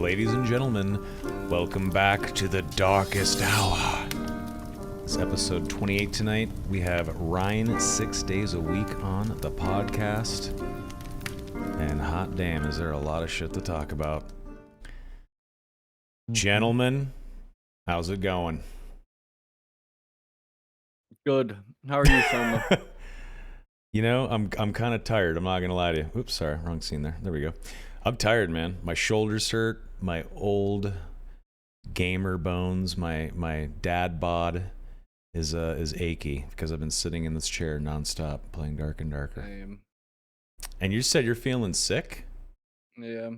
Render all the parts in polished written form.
Ladies and gentlemen, welcome back to the darkest hour. It's episode 28 tonight. We have Ryan 6 days a week on the podcast. And hot damn, is there a lot of shit to talk about. Gentlemen, how's it going? Good. How are you, Soma? You know, I'm kind of tired. I'm not gonna lie to you. Oops, sorry, wrong scene there. There we go. I'm tired, man. My shoulders hurt. My old gamer bones. My dad bod is achy because I've been sitting in this chair nonstop playing Dark and Darker. I am. And you said you're feeling sick? Yeah.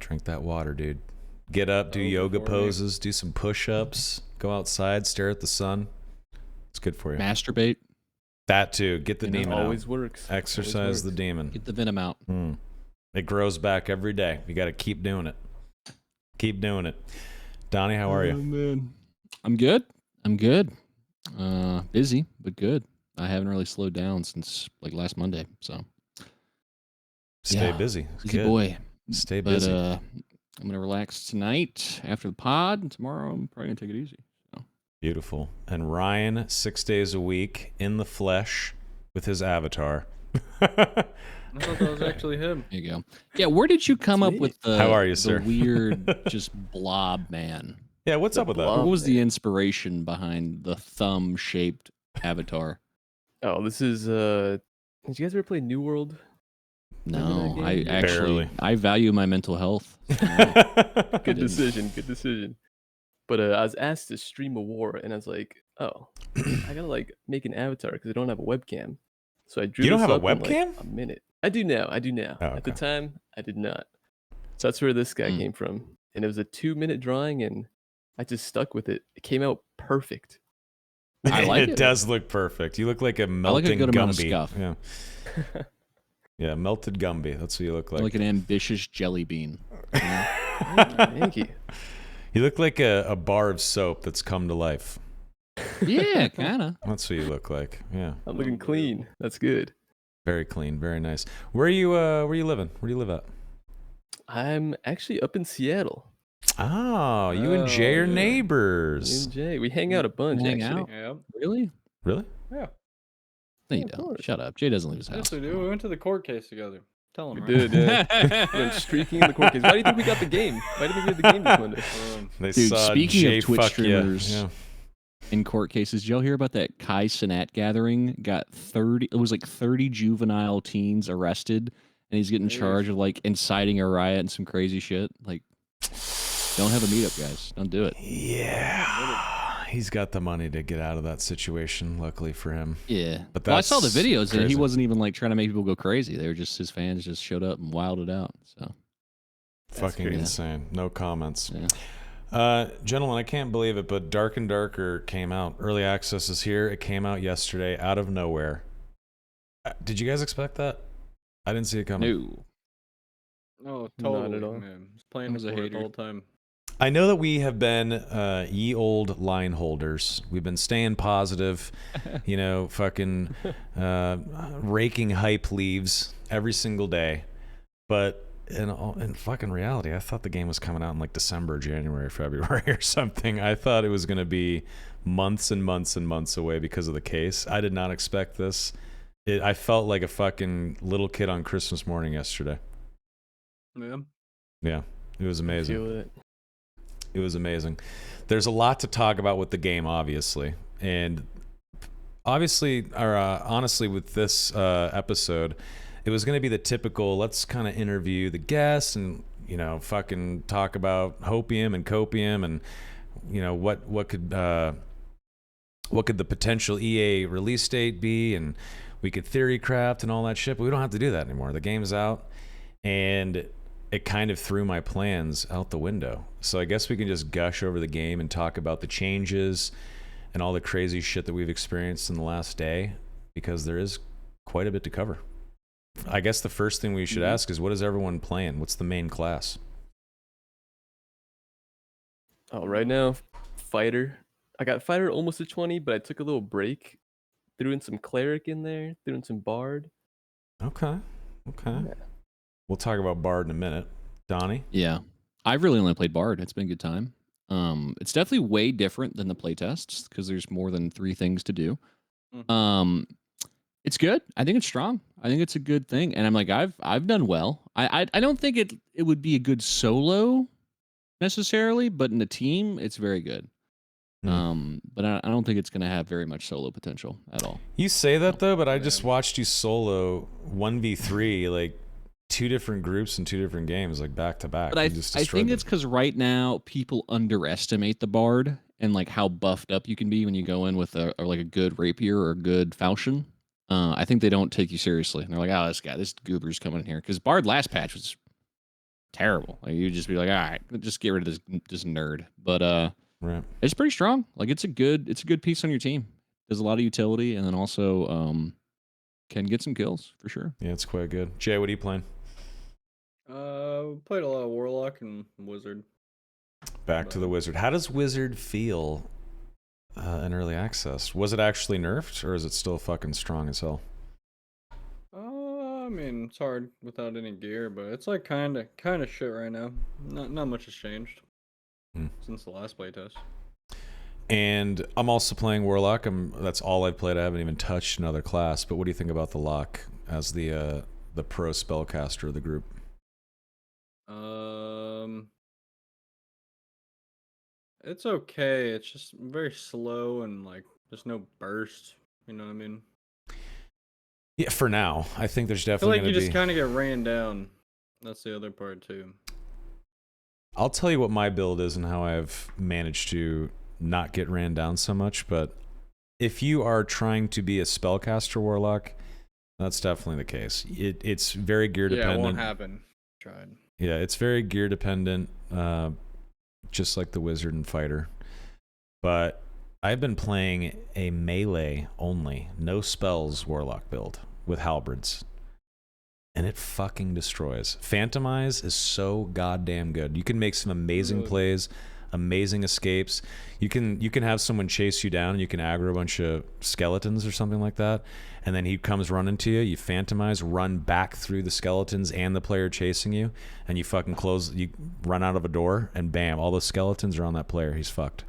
Drink that water, dude. Get up, do yoga poses, do some push-ups, go outside, stare at the sun. It's good for you. Masturbate. That too. Get the demon out. Always works. Exercise the demon. Get the venom out. It grows back every day. You got to keep doing it. Keep doing it. Donnie, how are you? Man. I'm good. Busy, but good. I haven't really slowed down since like last Monday, so. Stay busy. Busy boy. Stay busy. But I'm going to relax tonight after the pod, and tomorrow I'm probably going to take it easy. So. Beautiful. And Ryan, 6 days a week, in the flesh, with his avatar. I thought that was actually him. There you go. Yeah, where did you come up with the, How are you, sir? weird just blob man? Yeah, what's up with that? What was the inspiration behind the thumb-shaped avatar? Oh, this is did you guys ever play New World? No, Remember that I game? actually Barely. I value my mental health. Good decision. But I was asked to stream a war, and I was like, oh, I gotta like make an avatar because I don't have a webcam. So I drew. You don't this have a up in, webcam? like, a minute. I do now. Oh, At the okay. time, I did not. So that's where this guy came from, and it was a 2-minute drawing, and I just stuck with it. It came out perfect. I like it. It does look perfect. You look like a I like melting a good amount of Gumby. scuff. Yeah. Yeah, melted Gumby. That's what you look like. Like an ambitious jelly bean. You know? Thank you. You look like a bar of soap that's come to life. Yeah, kind of. That's what you look like. Yeah. I'm looking clean. That's good. Very clean. Very nice. Where are you living? Where do you live at? I'm actually up in Seattle. Oh, you and Jay are Me neighbors. and Jay, we hang out a bunch. Hang actually. out? Yeah. Really? Really? Yeah. No, you of don't. course. Shut up. Jay doesn't leave his house. Yes, we do. We went to the court case together. Tell him. We did, yeah. We went streaking in the court case. Why do you think we got the game? Why do you think we had the game this Monday? They Dude, saw speaking Jay of Twitch fuck ya. streamers, Yeah. in court cases, did y'all hear about that Kai Cenat gathering? Got 30. It was like 30 juvenile teens arrested, and he's getting charged of like inciting a riot and some crazy shit. Like, don't have a meetup, guys. Don't do it. Yeah. He's got the money to get out of that situation, luckily for him. Yeah, But well, I saw the that's videos, and he crazy. wasn't even like trying to make people go crazy. They were just Hmm. his fans just showed up and wilded out. So Fucking crazy. insane. No comments. yeah. Gentlemen, I can't believe it, but Dark and Darker came out. Early access is here. It came out yesterday out of nowhere. Did you guys expect that? I didn't see it coming. No. Oh, Not totally. at all. Man. He's playing I was the a court the hater. whole time. I know that we have been ye old line holders. We've been staying positive, you know, fucking raking hype leaves every single day. But in fucking reality, I thought the game was coming out in like December, January, February or something. I thought it was going to be months and months and months away because of the case. I did not expect this. I felt like a fucking little kid on Christmas morning yesterday. Yeah. Yeah, it was amazing. Feel it. It was amazing. There's a lot to talk about with the game, obviously. And honestly, with this episode, it was going to be the typical, let's kind of interview the guests and, you know, fucking talk about hopium and copium and, you know, what could the potential EA release date be, and we could theory craft and all that shit, but we don't have to do that anymore. The game's out, and it kind of threw my plans out the window. So I guess we can just gush over the game and talk about the changes and all the crazy shit that we've experienced in the last day, because there is quite a bit to cover. I guess the first thing we should ask is, what is everyone playing? What's the main class? Oh, right now, fighter. I got fighter almost to 20, but I took a little break. Threw in some cleric in there. Threw in some bard. Okay. Yeah. We'll talk about Bard in a minute. Donnie? Yeah. I've really only played Bard. It's been a good time. It's definitely way different than the playtests because there's more than 3 things to do. Mhm. It's good. I think it's strong. I think it's a good thing. And I'm like, I've done well. I don't think it would be a good solo necessarily, but in a team, it's very good. But I don't think it's gonna have very much solo potential at all. You say that though, but I Yeah. just watched you solo 1v3 like 2 different groups in 2 different games, like back to back. But You just I destroyed think them. it's because right now people underestimate the Bard and like how buffed up you can be when you go in with or like a good rapier or a good falchion. I think they don't take you seriously. And they're like, oh, this goober's coming in here. Because Bard last patch was terrible. Like you'd just be like, all right, just get rid of this nerd. But right. it's pretty strong. Like it's a good piece on your team. There's a lot of utility, and then also can get some kills for sure. Yeah, it's quite good. Jay, what are you playing? Played a lot of Warlock and Wizard. Back to the Wizard. How does Wizard feel in early access? Was it actually nerfed, or is it still fucking strong as hell? I mean, it's hard without any gear, but it's like kind of shit right now. Not much has changed since the last playtest. And I'm also playing Warlock. That's all I've played. I haven't even touched another class. But what do you think about the Lock as the pro spellcaster of the group? It's okay. It's just very slow and like there's no burst. You know what I mean? Yeah, for now. I think there's I feel definitely like going you to be. just kind of get ran down. That's the other part too. I'll tell you what my build is and how I've managed to not get ran down so much. But if you are trying to be a spellcaster Warlock, that's definitely the case. It's very gear dependent. Yeah, it won't happen. Tried. Yeah, it's very gear dependent, just like the Wizard and Fighter. But I've been playing a melee only, no spells Warlock build with halberds. And it fucking destroys. Phantomize is so goddamn good. You can make some amazing plays, amazing escapes. You can have someone chase you down and you can aggro a bunch of skeletons or something like that. And then he comes running to you, you phantomize, run back through the skeletons and the player chasing you, and you fucking you run out of a door, and bam, all the skeletons are on that player. He's fucked.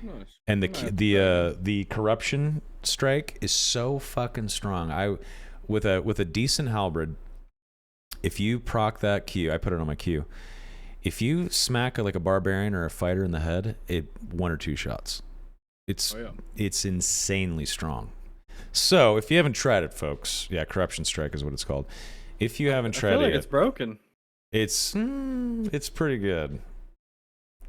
Nice. And the corruption strike is so fucking strong. With a decent halberd, if you proc that Q, I put it on my Q. If you smack like a barbarian or a fighter in the head, it 1 or 2 shots. It's insanely strong. So if you haven't tried it, folks, yeah, corruption strike is what it's called. If you haven't tried I feel like it, it's broken. it's pretty good.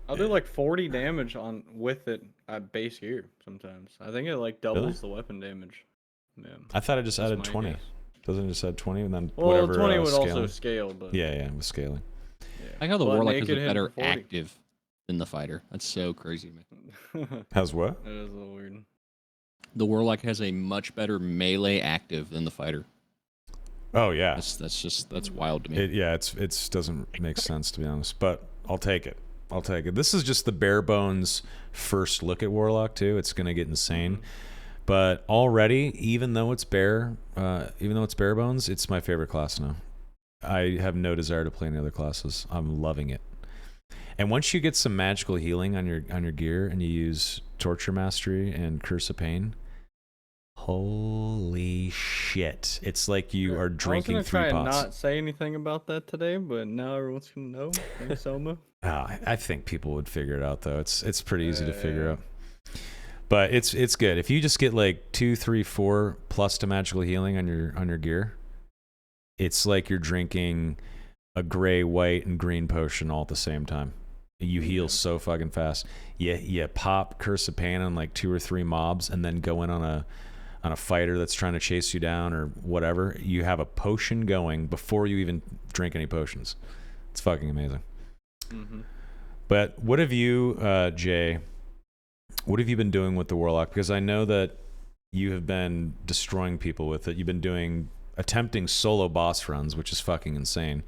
I'll do like 40 damage with it at base gear sometimes. I think it like doubles Really? the weapon damage. Yeah. I thought I just That's added my 20. guess. Doesn't it just add 20 and then Well, whatever 20 would scaling? also scale, but Yeah, with scaling. yeah. I like how the But Warlock is naked a hit better for 40. active than the Fighter. That's so crazy to me. How's what? That is a little weird. The Warlock has a much better melee active than the Fighter. Oh yeah. That's wild to me. It doesn't make sense to be honest, but I'll take it. This is just the bare bones first look at Warlock too. It's gonna get insane, but already, even though it's bare bones, it's my favorite class now. I have no desire to play any other classes. I'm loving it. And once you get some magical healing on your gear and you use Torture Mastery and Curse of Pain, holy shit! It's like you are drinking 3 I was gonna try and pots. not say anything about that today, but now everyone's gonna know. Thanks, Soma. I think people would figure it out though. It's pretty easy to figure out. But it's good. If you just get like 2, 3, 4 plus to magical healing on your gear, it's like you're drinking a gray, white, and green potion all at the same time. You heal so fucking fast. You pop Curse of Pain on like 2 or 3 mobs, and then go in on a fighter that's trying to chase you down or whatever. You have a potion going before you even drink any potions. It's fucking amazing. But what have you, Jay? What have you been doing with the Warlock? Because I know that you have been destroying people with it. You've been attempting solo boss runs, which is fucking insane.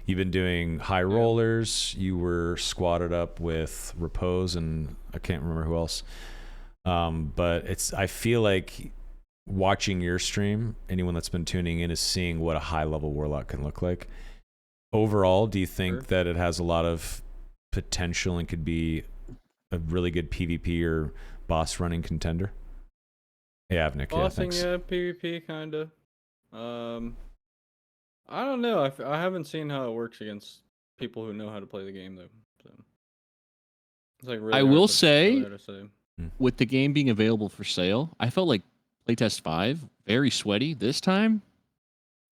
You've been doing high rollers. You were squatted up with Repose and I can't remember who else. But I feel like watching your stream, anyone that's been tuning in is seeing what a high level Warlock can look like. overall, do you think Sure. that it has a lot of potential and could be a really good PvP or boss running contender? Yeah, Nick. Yeah, Bossing, thanks. yeah, PvP kind of. I don't know. I haven't seen how it works against people who know how to play the game though. So it's like really I hard will to, say, really hard to say. with the game being available for sale, I felt like playtest 5 very sweaty. This time,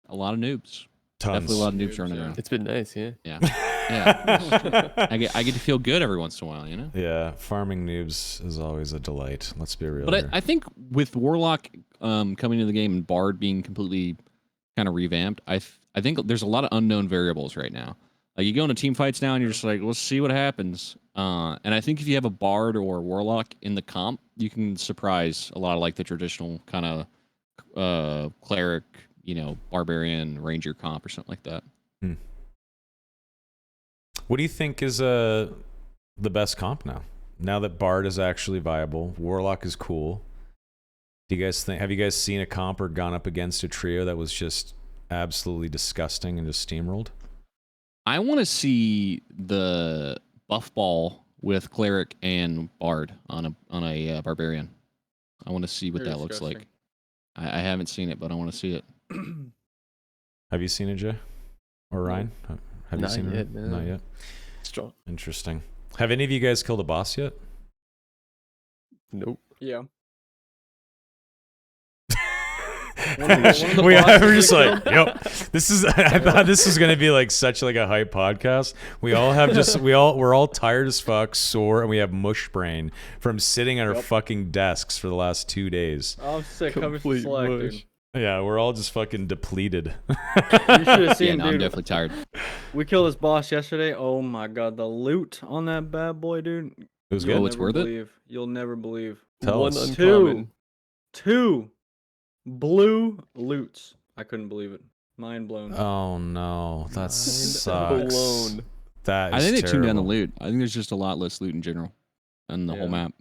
a lot of noobs. Tons. Definitely a lot of noobs Noobs, running yeah. around. It's been nice, yeah. Yeah, yeah. I get to feel good every once in a while, you know. Yeah, farming noobs is always a delight. Let's be real. But here. I think with Warlock coming into the game and Bard being completely kind of revamped, I think there's a lot of unknown variables right now. Like you go into team fights now and you're just like, let's see what happens. And I think if you have a Bard or Warlock in the comp, you can surprise a lot of like the traditional kind of cleric, barbarian, ranger comp or something like that. What do you think is the best comp now? Now that Bard is actually viable, Warlock is cool. Do you guys think? Have you guys seen a comp or gone up against a trio that was just absolutely disgusting and just steamrolled? I want to see the buff ball with cleric and bard on a barbarian. I want to see what They're that looks like. disgusting. I haven't seen it, but I want to see it. Have you seen it, Jay or Ryan? Have you Not seen yet, it? no. Not yet. Strong. Interesting. Have any of you guys killed a boss yet? Nope. Yeah. We're just like, yep. This is. I thought this was gonna be like such like a hype podcast. We all have we're all tired as fuck, sore, and we have mush brain from sitting at our Yep. fucking desks for the last 2 days. I'm sick. Coming from Complete Slack, mush. dude. Yeah, we're all just fucking depleted. You should have seen, Yeah, no, I'm dude. definitely tired. We killed this boss yesterday. Oh my god, the loot on that bad boy, dude. It was Oh, good. You'll it's never worth it? believe. You'll never believe. Tell One us. uncommon. Two blue loots. I couldn't believe it. Mind blown. Oh no, that Mind sucks. blown. That is I think they tuned down the terrible. loot. I think there's just a lot less loot in general on the whole Yeah. map.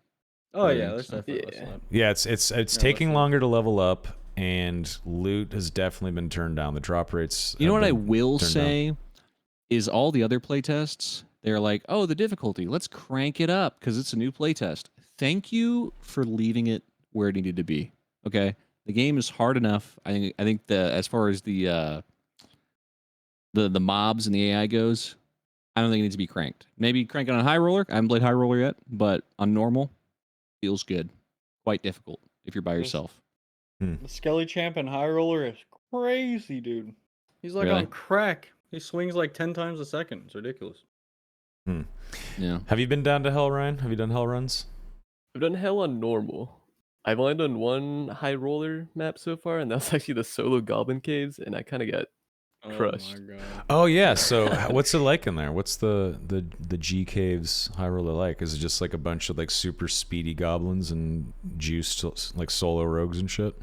Oh Yeah, yeah, there's so- definitely less Yeah. of that. Yeah, it's Yeah, taking that's longer to level up, and loot has definitely been turned down. The drop rates. You know have what I been will turned down. say is all the other playtests, they're like, oh, the difficulty, let's crank it up because it's a new playtest. Thank you for leaving it where it needed to be. Okay, the game is hard enough. I think as far as the mobs and the AI goes, I don't think it needs to be cranked. Maybe crank it on high roller. I haven't played high roller yet, but on normal, feels good. Quite difficult if you're by Yes. yourself. The Skelly champ and high roller is crazy, dude. He's like Really? on crack. He swings like 10 times a second. It's ridiculous. Yeah. Have you been down to Hell, Ryan? Have you done Hell runs? I've done hell on normal. I've only done one high roller map so far, and that's actually the solo goblin caves, and I kind of got Crushed. Oh my god. Oh yeah. So what's it like in there? What's the G Caves high roller like? Is it just like a bunch of like super speedy goblins and juiced like solo rogues and shit?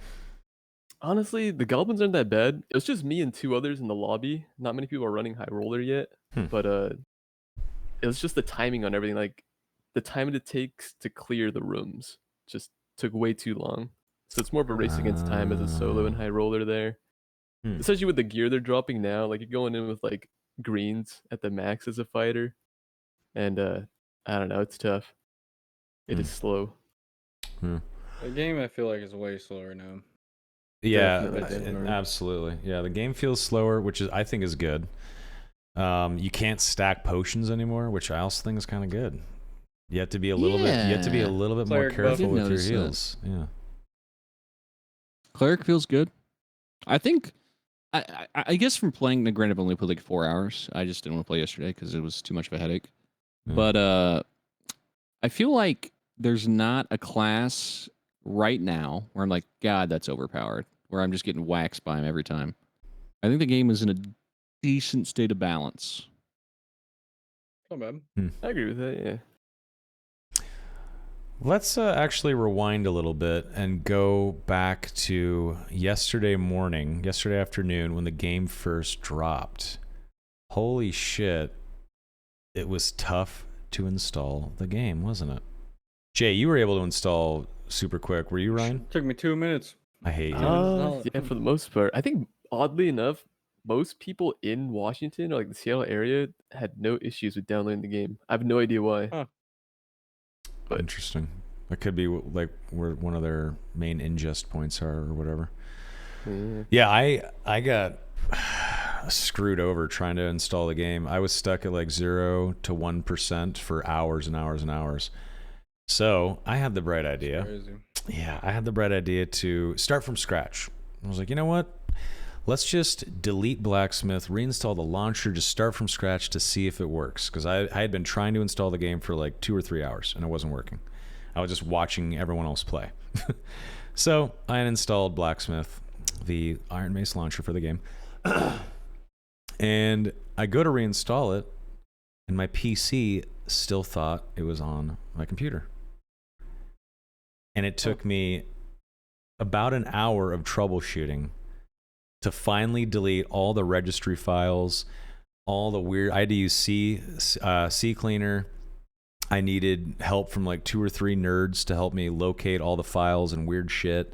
honestly, the goblins aren't that bad. It was just me and two others in the lobby. Not many people are running high roller yet, but it was just the timing on everything. Like the time it takes to clear the rooms just took way too long. So it's more of a race against time as a solo and high roller there. Especially with the gear they're dropping now. Like you're going in with like greens at the max as a fighter. And I don't know, it's tough. It is slow. The game I feel like is way slower now. Yeah, Definitely. absolutely. Yeah, the game feels slower, which I think is good. You can't stack potions anymore, which I also think is kind of good. You have to be a little bit. You have to be a little bit more Cleric buff. careful Did with your notice that. heals. Yeah. Cleric feels good. I think, I guess from playing, granted, I've only played like 4 hours. I just didn't want to play yesterday because it was too much of a headache. Yeah. But I feel like there's not a class right now where I'm like, God, that's overpowered. Where I'm just getting waxed by him every time. I think the game is in a decent state of balance. Not bad. I agree with that, yeah. Let's actually rewind a little bit and go back to yesterday afternoon when the game first dropped. Holy shit. It was tough to install the game, wasn't it? Jay, you were able to install super quick. Were you, Ryan? Took me 2 minutes. I hate you. Oh. Yeah, for the most part. I think oddly enough, most people in Washington or like the Seattle area had no issues with downloading the game. I have no idea why. Huh. But Interesting. That could be like where one of their main ingest points are or whatever. Yeah, I got screwed over trying to install the game. I was stuck at like 0 to 1% for hours and hours and hours. So I had the bright idea. Crazy. Yeah, I had the bright idea to start from scratch. I was like, you know what? Let's just delete Blacksmith, reinstall the launcher, just start from scratch to see if it works. Because I had been trying to install the game for like 2 or 3 hours and it wasn't working. I was just watching everyone else play. So I installed Blacksmith, the Iron Mace launcher for the game. And I go to reinstall it, and my PC still thought it was on my computer. And it took me about an hour of troubleshooting to finally delete all the registry files, all the weird. I had to use CCleaner. I needed help from like 2 or 3 nerds to help me locate all the files and weird shit,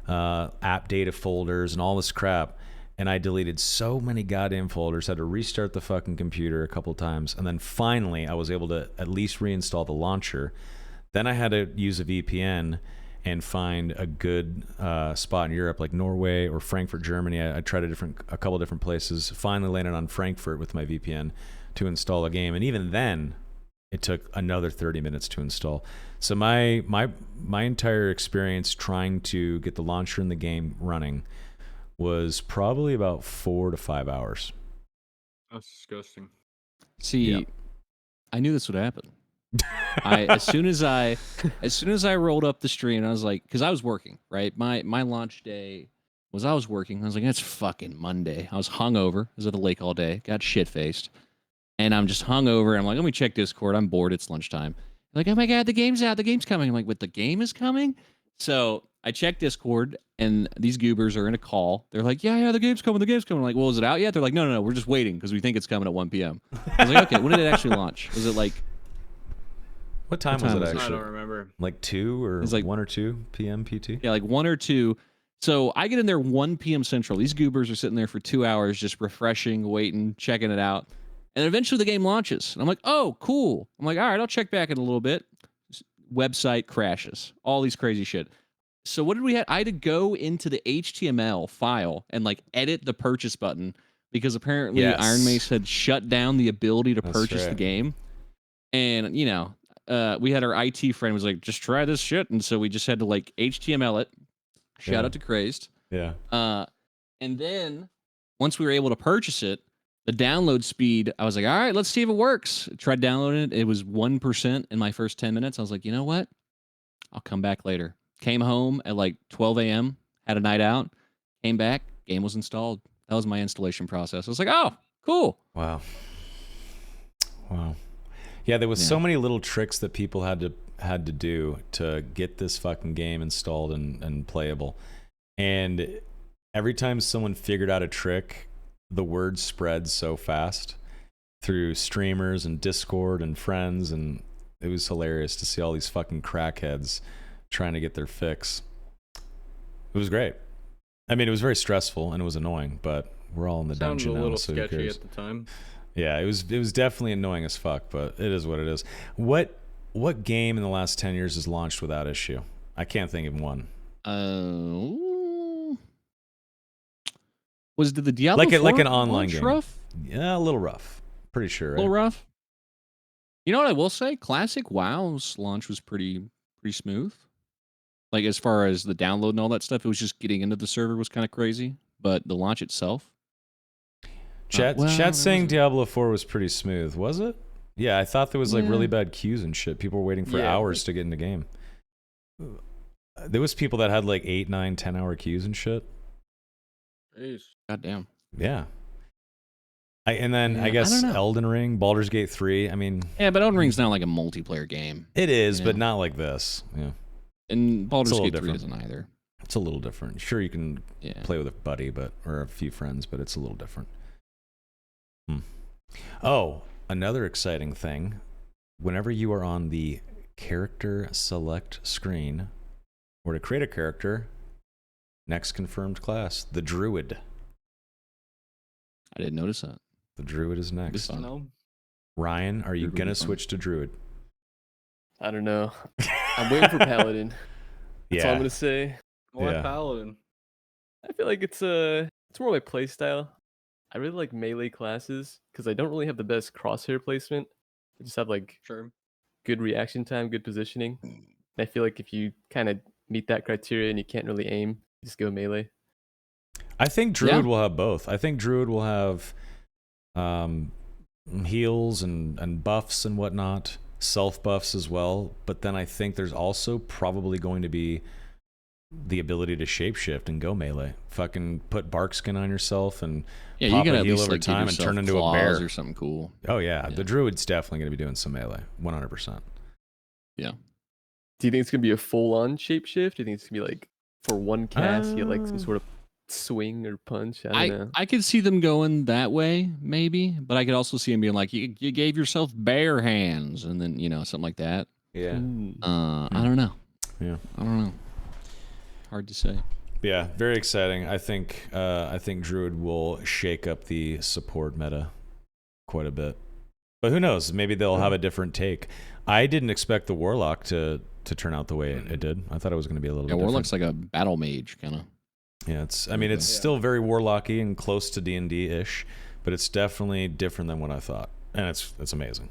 app data folders and all this crap. And I deleted so many goddamn folders, had to restart the fucking computer a couple times. And then finally, I was able to at least reinstall the launcher. Then I had to use a VPN and find a good spot in Europe, like Norway or Frankfurt, Germany. I tried a couple different places. Finally landed on Frankfurt with my VPN to install a game. And even then, it took another 30 minutes to install. So my entire experience trying to get the launcher in the game running was probably about 4 to 5 hours. That's disgusting. See, Yep. I knew this would happen. As soon as I rolled up the stream, I was like, because I was working, right? My launch day was I was working. I was like, it's fucking Monday. I was hungover. I was at the lake all day, got shit faced, and I'm just hungover. And I'm like, let me check Discord. I'm bored. It's lunchtime. Like, oh my god, the game's out. The game's coming. I'm like, what? The game is coming? So I checked Discord, and these goobers are in a call. They're like, yeah, the game's coming. The game's coming. I'm like, well, is it out yet? They're like, no, we're just waiting because we think it's coming at 1 p.m. I was like, okay, when did it actually launch? Was it like? What time What was time it was it? actually? I don't remember. Like 2 or It's like 1 or 2 p.m. PT? Yeah, like 1 or 2. So I get in there 1 p.m. Central. These goobers are sitting there for 2 hours just refreshing, waiting, checking it out. And eventually the game launches. And I'm like, oh, cool. I'm like, all right, I'll check back in a little bit. Website crashes. All these crazy shit. So what did we have? I had to go into the HTML file and like edit the purchase button because apparently Yes. Iron Mace had shut down the ability to That's purchase the right. game. And, you know, we had our IT friend was like, just try this shit. And so we just had to like HTML it. Shout Yeah. out to Crazed. Yeah. And then once we were able to purchase it, the download speed, I was like, all right, let's see if it works. Tried downloading it. It was 1% in my first 10 minutes. I was like, you know what? I'll come back later. Came home at like 12 a.m., had a night out, came back, game was installed. That was my installation process. I was like, oh, cool. Wow. Yeah, there was Yeah. so many little tricks that people had to do to get this fucking game installed and playable. And every time someone figured out a trick, the word spread so fast through streamers and Discord and friends, and it was hilarious to see all these fucking crackheads trying to get their fix. It was great. I mean, it was very stressful and it was annoying, but we're all in the Sounded dungeon a now, little so who sketchy cares? at the time. Yeah, it was definitely annoying as fuck, but it is what it is. What game in the last 10 years has launched without issue? I can't think of one. Was it the Diablo Like 4 an online launch game. rough? Yeah, a little rough. Pretty sure, A right? little rough. You know what I will say? Classic WoW's launch was pretty smooth. Like as far as the download and all that stuff, it was just getting into the server was kind of crazy, but the launch itself. Chat's there saying wasn't- Diablo 4 was pretty smooth. Was it? Yeah, I thought there was like Yeah. really bad queues and shit. People were waiting for Yeah. hours to get in the game. There was people that had like 8, 9, 10-hour queues and shit. Jeez. Goddamn. Yeah. And then Yeah, I I guess don't know. Elden Ring, Baldur's Gate 3. I mean, Yeah, but Elden Ring's not like a multiplayer game, it is, Yeah. but not like this. Yeah. and Baldur's little Gate 3 different. isn't either. It's a little different. Sure, you can Yeah. play with a buddy, or a few friends, but it's a little different. Oh, another exciting thing. Whenever you are on the character select screen, or to create a character, next confirmed class, the Druid. I didn't notice that. The druid is next. This fun. No. Ryan, are you Druid would gonna be fun. switch to druid? I don't know. I'm waiting for paladin. That's all I'm Yeah. gonna say. Why Yeah. paladin? I feel like it's more my play style. I really like melee classes because I don't really have the best crosshair placement. I just have like Sure. good reaction time, good positioning. And I feel like if you kind of meet that criteria and you can't really aim, just go melee. I think druid Yeah. will have both. I think druid will have heals and buffs and whatnot, self buffs as well. But then I think there's also probably going to be the ability to shapeshift and go melee. Fucking put bark skin on yourself and Yeah, pop you can a at heal least over like give time and yourself turn into a claws bear or something cool. Oh yeah, Yeah. the druid's definitely going to be doing some melee, 100%. Do you think it's gonna be a full-on shapeshift? Do you think it's gonna be like for one cast, you get like some sort of swing or punch? I don't know. I could see them going that way, maybe, but I could also see them being like, you gave yourself bear hands, and then something like that. Yeah. I don't know. Yeah. I don't know. Hard to say. Yeah, very exciting. I think druid will shake up the support meta quite a bit. But who knows? Maybe they'll have a different take. I didn't expect the warlock to turn out the way it did. I thought it was going to be a little Yeah, bit warlock's different. like a battle mage kind of. Yeah, it's still very warlocky and close to D&D-ish, but it's definitely different than what I thought. And it's amazing.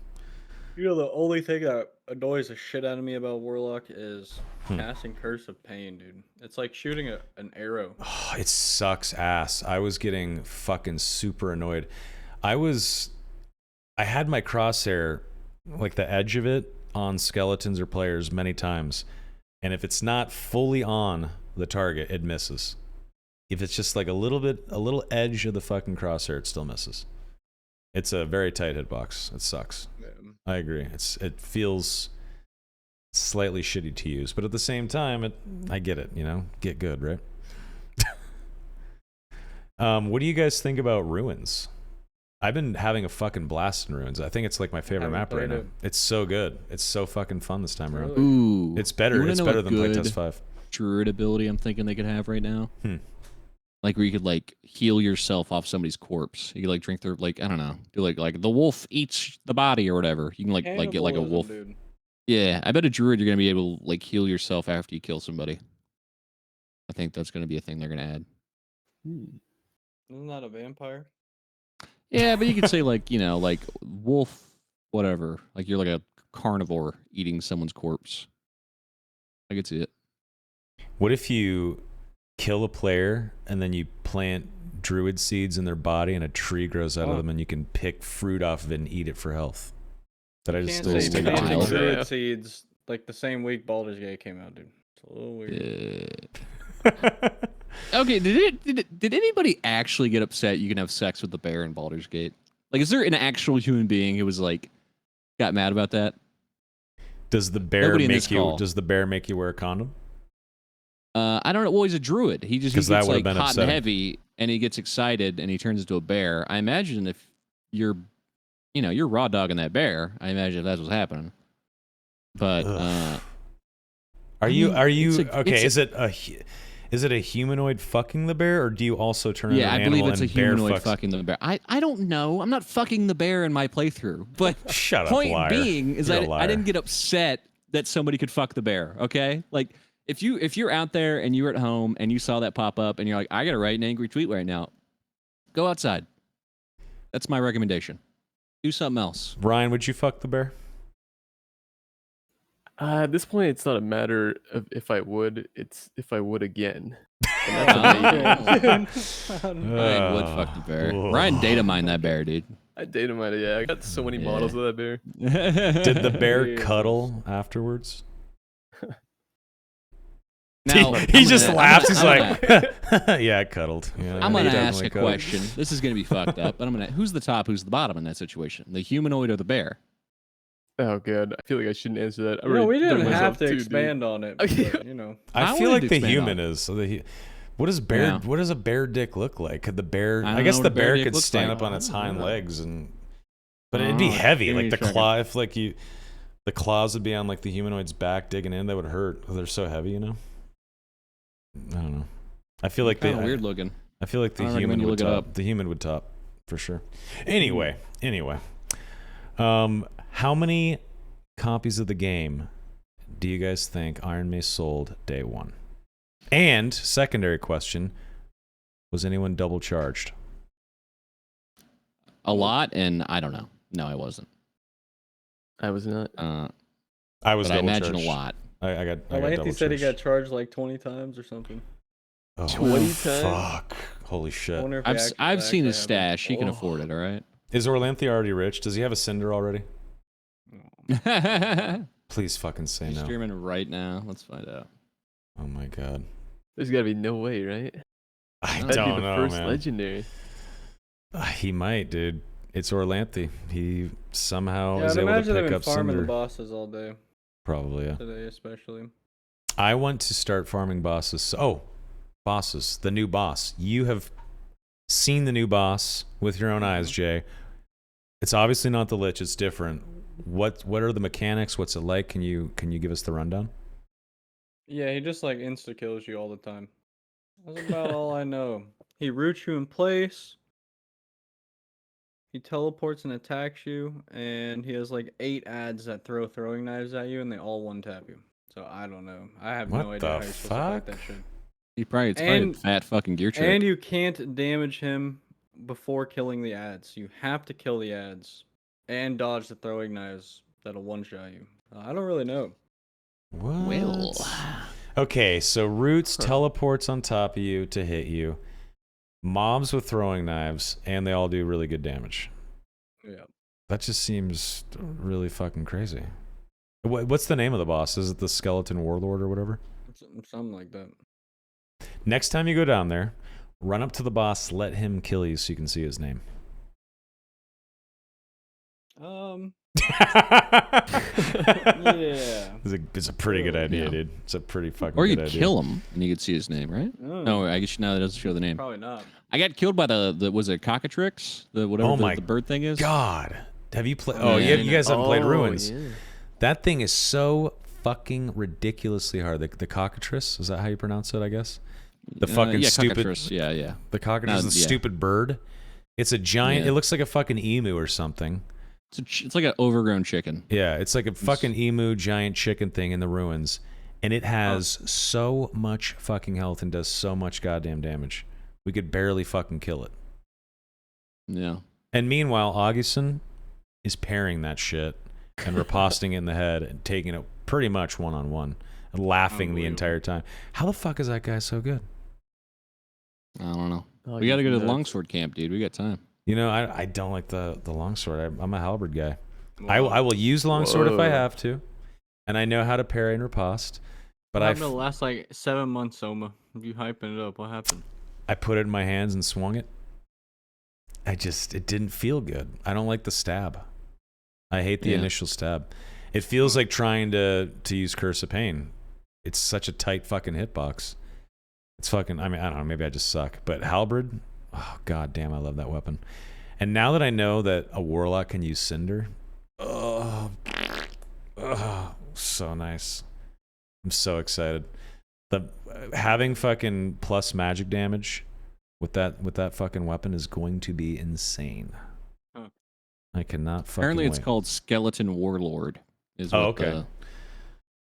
You know, the only thing that annoys the shit out of me about Warlock is Hmm. casting Curse of Pain, dude. It's like shooting an arrow. Oh, it sucks ass. I was getting fucking super annoyed. I had my crosshair, like the edge of it, on skeletons or players many times, and if it's not fully on the target, it misses. If it's just like a little edge of the fucking crosshair, it still misses. It's a very tight hitbox. It sucks. I agree. It feels slightly shitty to use, but at the same time, I get it. Get good, right? What do you guys think about ruins? I've been having a fucking blast in ruins. I think it's like my favorite Haven't map right played now. it. It's so good. It's so fucking fun this time around. Really? Ooh, It's better. You wanna It's know better a than good Playtest 5. druid ability I'm thinking they could have right now. Like where you could like heal yourself off somebody's corpse. You could like drink their I don't know, do like the wolf eats the body or whatever. You can like get like a Cannibalism, wolf. dude. Yeah, I bet a druid you're gonna be able to like heal yourself after you kill somebody. I think that's gonna be a thing they're gonna add. Isn't that a vampire? Yeah, but you could say like like wolf, whatever. Like you're like a carnivore eating someone's corpse. I could see it. What if you kill a player and then you plant druid seeds in their body and a tree grows out of them and you can pick fruit off of it and eat it for health? That I just Can't still say stick stick to planting wild. druid Yeah. seeds like the same week Baldur's Gate came out, dude. It's a little weird. Okay, did anybody actually get upset you can have sex with the bear in Baldur's Gate? Like, is there an actual human being who was like got mad about that? Does the bear Nobody in this make you? call. Does the bear make you wear a condom? I don't know. Well, he's a druid. He 'Cause gets that would've like been hot upsetting. and heavy, and he gets excited, and he turns into a bear. I imagine if you're, you're raw dogging that bear. I imagine that's what's happening. But Ugh. I Are you mean, okay? Is it a humanoid fucking the bear, or do you also turn into yeah, an I animal believe it's a and bear humanoid fucks? fucking the bear. I don't know. I'm not fucking the bear in my playthrough. But Shut up, point liar. being is You're a I liar. didn't get upset that somebody could fuck the bear. Okay, like if you're out there and you're at home and you saw that pop up and you're like, I gotta write an angry tweet right now. Go outside. That's my recommendation. Do something else. Ryan, would you fuck the bear? At this point, it's not a matter of if I would; it's if I would again. And that's a maybe. Ryan would fuck the bear. Ryan data mined that bear, dude. I dated mine. Yeah, I got so many models of that bear. Did the bear Jesus. cuddle afterwards? Now, he just laughs. He's I'm like, "Yeah, I cuddled." Yeah, I'm he gonna ask definitely a cuddled. question. This is gonna be fucked up, but who's the top, who's the bottom in that situation? The humanoid or the bear? Oh god, I feel like I shouldn't answer that. I No, already we dug didn't myself have to too deep. expand on it. Okay. But, you know. I I feel wanted like to the expand on human is. So what does bear? Yeah. What does a bear dick look like? Could the bear? I I don't guess know the what a bear bear dick could looks stand like. up on its I don't hind know. legs but it'd be Oh, heavy. give me Like the a second. claw. If like the claws would be on like the humanoid's back digging in. That would hurt. 'Cause they're so heavy. I don't know. I feel like Kind of weird looking. I feel like the I recommend human you would look it top. up. The human would top for sure. Anyway, how many copies of the game do you guys think Iron Mace sold day one? And secondary question, was anyone double charged? A lot, and I don't know. No, I wasn't. I was not. I was but I double imagine charged. a lot. I got Anthony double said he charged. got charged like 20 times or something. Oh, 20 times? Fuck. Holy I shit. wonder if I've seen his actually happened. stash. He can afford it, all right? Is Orlanthe already rich? Does he have a Cinder already? He's Please fucking say no. streaming right now. Let's find out. Oh my god. There's gotta be no way, right? I That'd That'd don't be the know, first man. legendary. He might, dude. It's Orlanthe. He somehow Yeah, is I'd able imagine to they've pick been up farming Cinder. the bosses all day Probably, yeah. today, especially. I want to start farming bosses. Oh, bosses. The new boss. You have seen the new boss with your own eyes, Jay. It's obviously not the Lich. It's different. What are the mechanics? What's it like? Can you give us the rundown? Yeah, he just like insta kills you all the time. That's about all I know. He roots you in place. He teleports and attacks you, and he has like 8 ads that throw throwing knives at you, and they all one tap you. So I don't know. I have What no idea the how you're supposed to fight that fuck? shit. It's probably a And- fat fucking gear trick. And you can't damage him before killing the ads. You have to kill the ads and dodge the throwing knives that'll one-shot you. I don't really know. What? Well. Okay, so Roots teleports on top of you to hit you. Mobs with throwing knives, and they all do really good damage. Yeah. That just seems really fucking crazy. What's the name of the boss? Is it the Skeleton Warlord or whatever? Something like that. Next time you go down there, run up to the boss, let him kill you so you can see his name. Yeah. It's a pretty good idea, Yeah. dude. It's a pretty fucking Or good you'd idea. kill him, and you could see his name, right? No, I guess now that doesn't show the name. Probably not. I got killed by the was it Cockatrix? The whatever Oh my the bird thing is? God. Have you played? Oh, Oh, yeah. you guys haven't played Oh, Ruins. yeah. That thing is so fucking ridiculously hard. The cockatrice, is that how you pronounce it, I guess? The fucking yeah, stupid... Cockatrice. Yeah. The cockatrice is the yeah. stupid bird. It's a giant... Yeah. It looks like a fucking emu or something. It's like an overgrown chicken. Yeah, it's like a fucking emu giant chicken thing in the ruins. And it has so much fucking health and does so much goddamn damage. We could barely fucking kill it. Yeah. And meanwhile, Augustin is parrying that shit and riposting it in the head and taking it pretty much one-on-one and laughing the entire time. How the fuck is that guy so good? I don't know. Oh, We got to go to the nuts. longsword camp, dude. We got time. You know, I don't like the longsword. I'm a halberd guy. I will use longsword if I Whoa. have to. And I know how to parry and riposte. But What I happened the last like 7 months, Soma? You hyping it up. What happened? put it in my hands and swung it. It didn't feel good. I don't like the stab. I hate the Yeah. initial stab. It feels like trying to use Curse of Pain. It's such a tight fucking hitbox. It's fucking, I mean, I don't know, maybe I just suck. But halberd, oh god damn, I love that weapon. And now that I know that a warlock can use Cinder, oh, so nice. I'm so excited. Having fucking plus magic damage with that fucking weapon is going to be insane. Huh. I cannot fucking Apparently, it's wait. called Skeleton Warlord. Is Oh, what okay.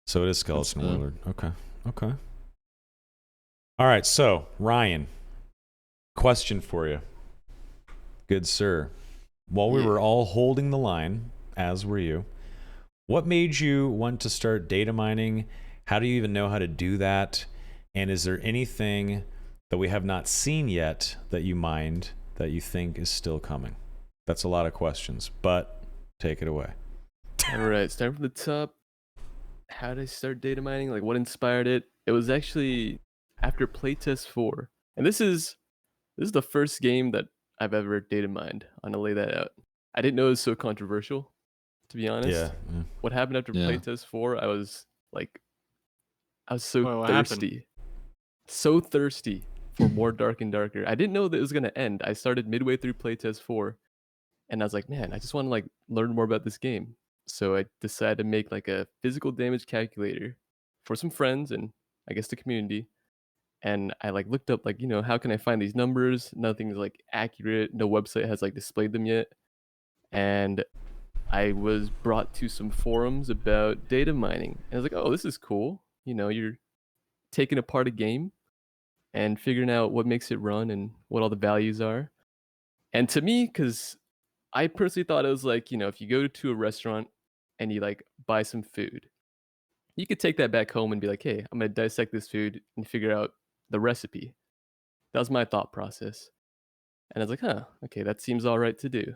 So it is Skeleton That's, Warlord. Okay. All right, so Ryan, question for you. Good sir. While we were all holding the line, as were you, what made you want to start data mining? How do you even know how to do that? And is there anything that we have not seen yet that you mined that you think is still coming? That's a lot of questions, but take it away. All right, starting from the top. How did I start data mining? Like, what inspired it? It was actually after playtest 4, and this is the first game that I've ever data mined. I'm gonna lay that out. I didn't know it was so controversial, to be honest. Yeah. What happened after Yeah. playtest 4? I was so Wait, what happened? thirsty for more Dark and Darker. I didn't know that it was gonna end. I started midway through playtest 4, and I was like, man, I just want to like learn more about this game. So I decided to make like a physical damage calculator for some friends and I guess the community. and I like looked up like, how can I find these numbers? Nothing's like accurate. No website has like displayed them yet. And I was brought to some forums about data mining. And I was like, oh, this is cool. You're taking apart a game and figuring out what makes it run and what all the values are. And to me, because I personally thought it was like, if you go to a restaurant and you like buy some food, you could take that back home and be like, hey, I'm going to dissect this food and figure out the recipe. That was my thought process. And I was like, okay, that seems all right to do.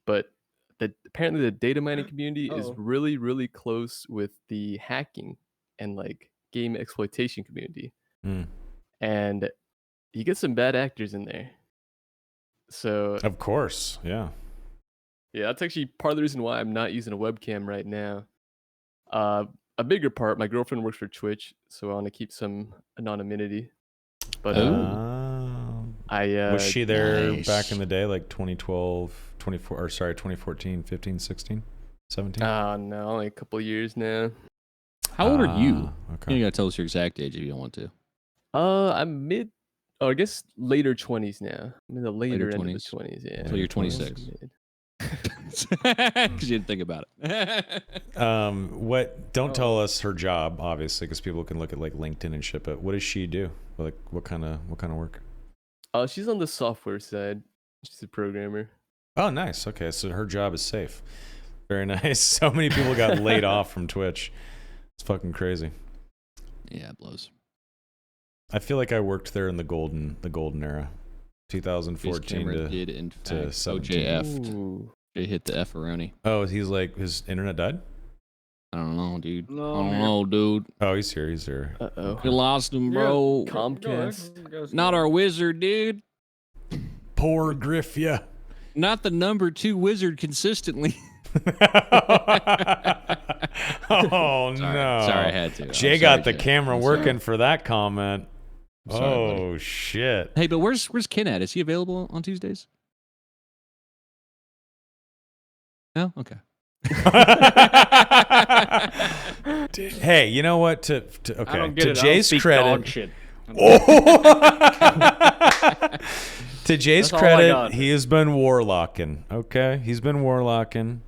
But apparently the data mining community is really, really close with the hacking and like game exploitation community. And you get some bad actors in there. So of course, yeah. Yeah, that's actually part of the reason why I'm not using a webcam right now. A bigger part, my girlfriend works for Twitch, so I want to keep some anonymity. But was she there Nice. back in the day, like 2012, 2014, 15, 16, 17? No, only a couple years now. How old are you? Okay. You gotta tell us your exact age if you don't want to. I'm I guess later 20s now. I'm in the later end of the 20s. 20s, yeah. So you're 26. Because you didn't think about it. Don't tell us her job, obviously, because people can look at like LinkedIn and shit, but what does she do? Like what kind of work? She's on the software side. She's a programmer. Oh, nice. Okay, so her job is safe. Very nice. So many people got laid off from Twitch. It's fucking crazy. Yeah, it blows. I feel like I worked there in the golden era, 2014 did in to fact 17. Ooh. They hit the F-aroni. Oh, he's like his internet died. I don't know, dude. No, I don't man. know, dude. Oh, he's here. He's here. Uh-oh. We lost him, bro. Comcast. Not our wizard, dude. Poor Griff, yeah. Not the number 2 wizard consistently. Oh no! Sorry, I had to. Jay I'm got sorry, the Jay. camera I'm working sorry. for that comment. I'm sorry, buddy. Oh shit! Hey, but where's Ken at? Is he available on Tuesdays? No? Okay. Hey, you know what? I Okay, don't get to it. Jay's I don't speak dog credit. shit. To Jay's That's all I credit, got. he has been warlocking. Okay, he's been warlocking.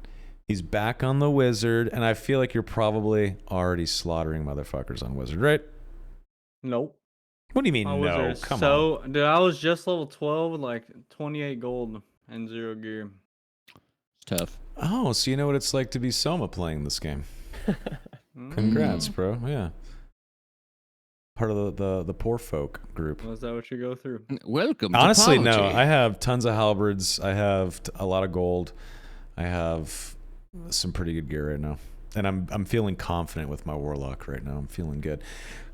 He's back on the wizard, and I feel like you're probably already slaughtering motherfuckers on wizard, right? Nope. What do you mean My no? wizard is Come on. Dude, I was just level 12 with like 28 gold and 0 gear. It's tough. Oh, so you know what it's like to be Soma playing this game. Congrats, bro. Yeah. Part of the poor folk group. Was that what you go through? Welcome Honestly, to no. Apology. I have tons of halberds. I have a lot of gold. I have some pretty good gear right now. And I'm feeling confident with my warlock right now. I'm feeling good.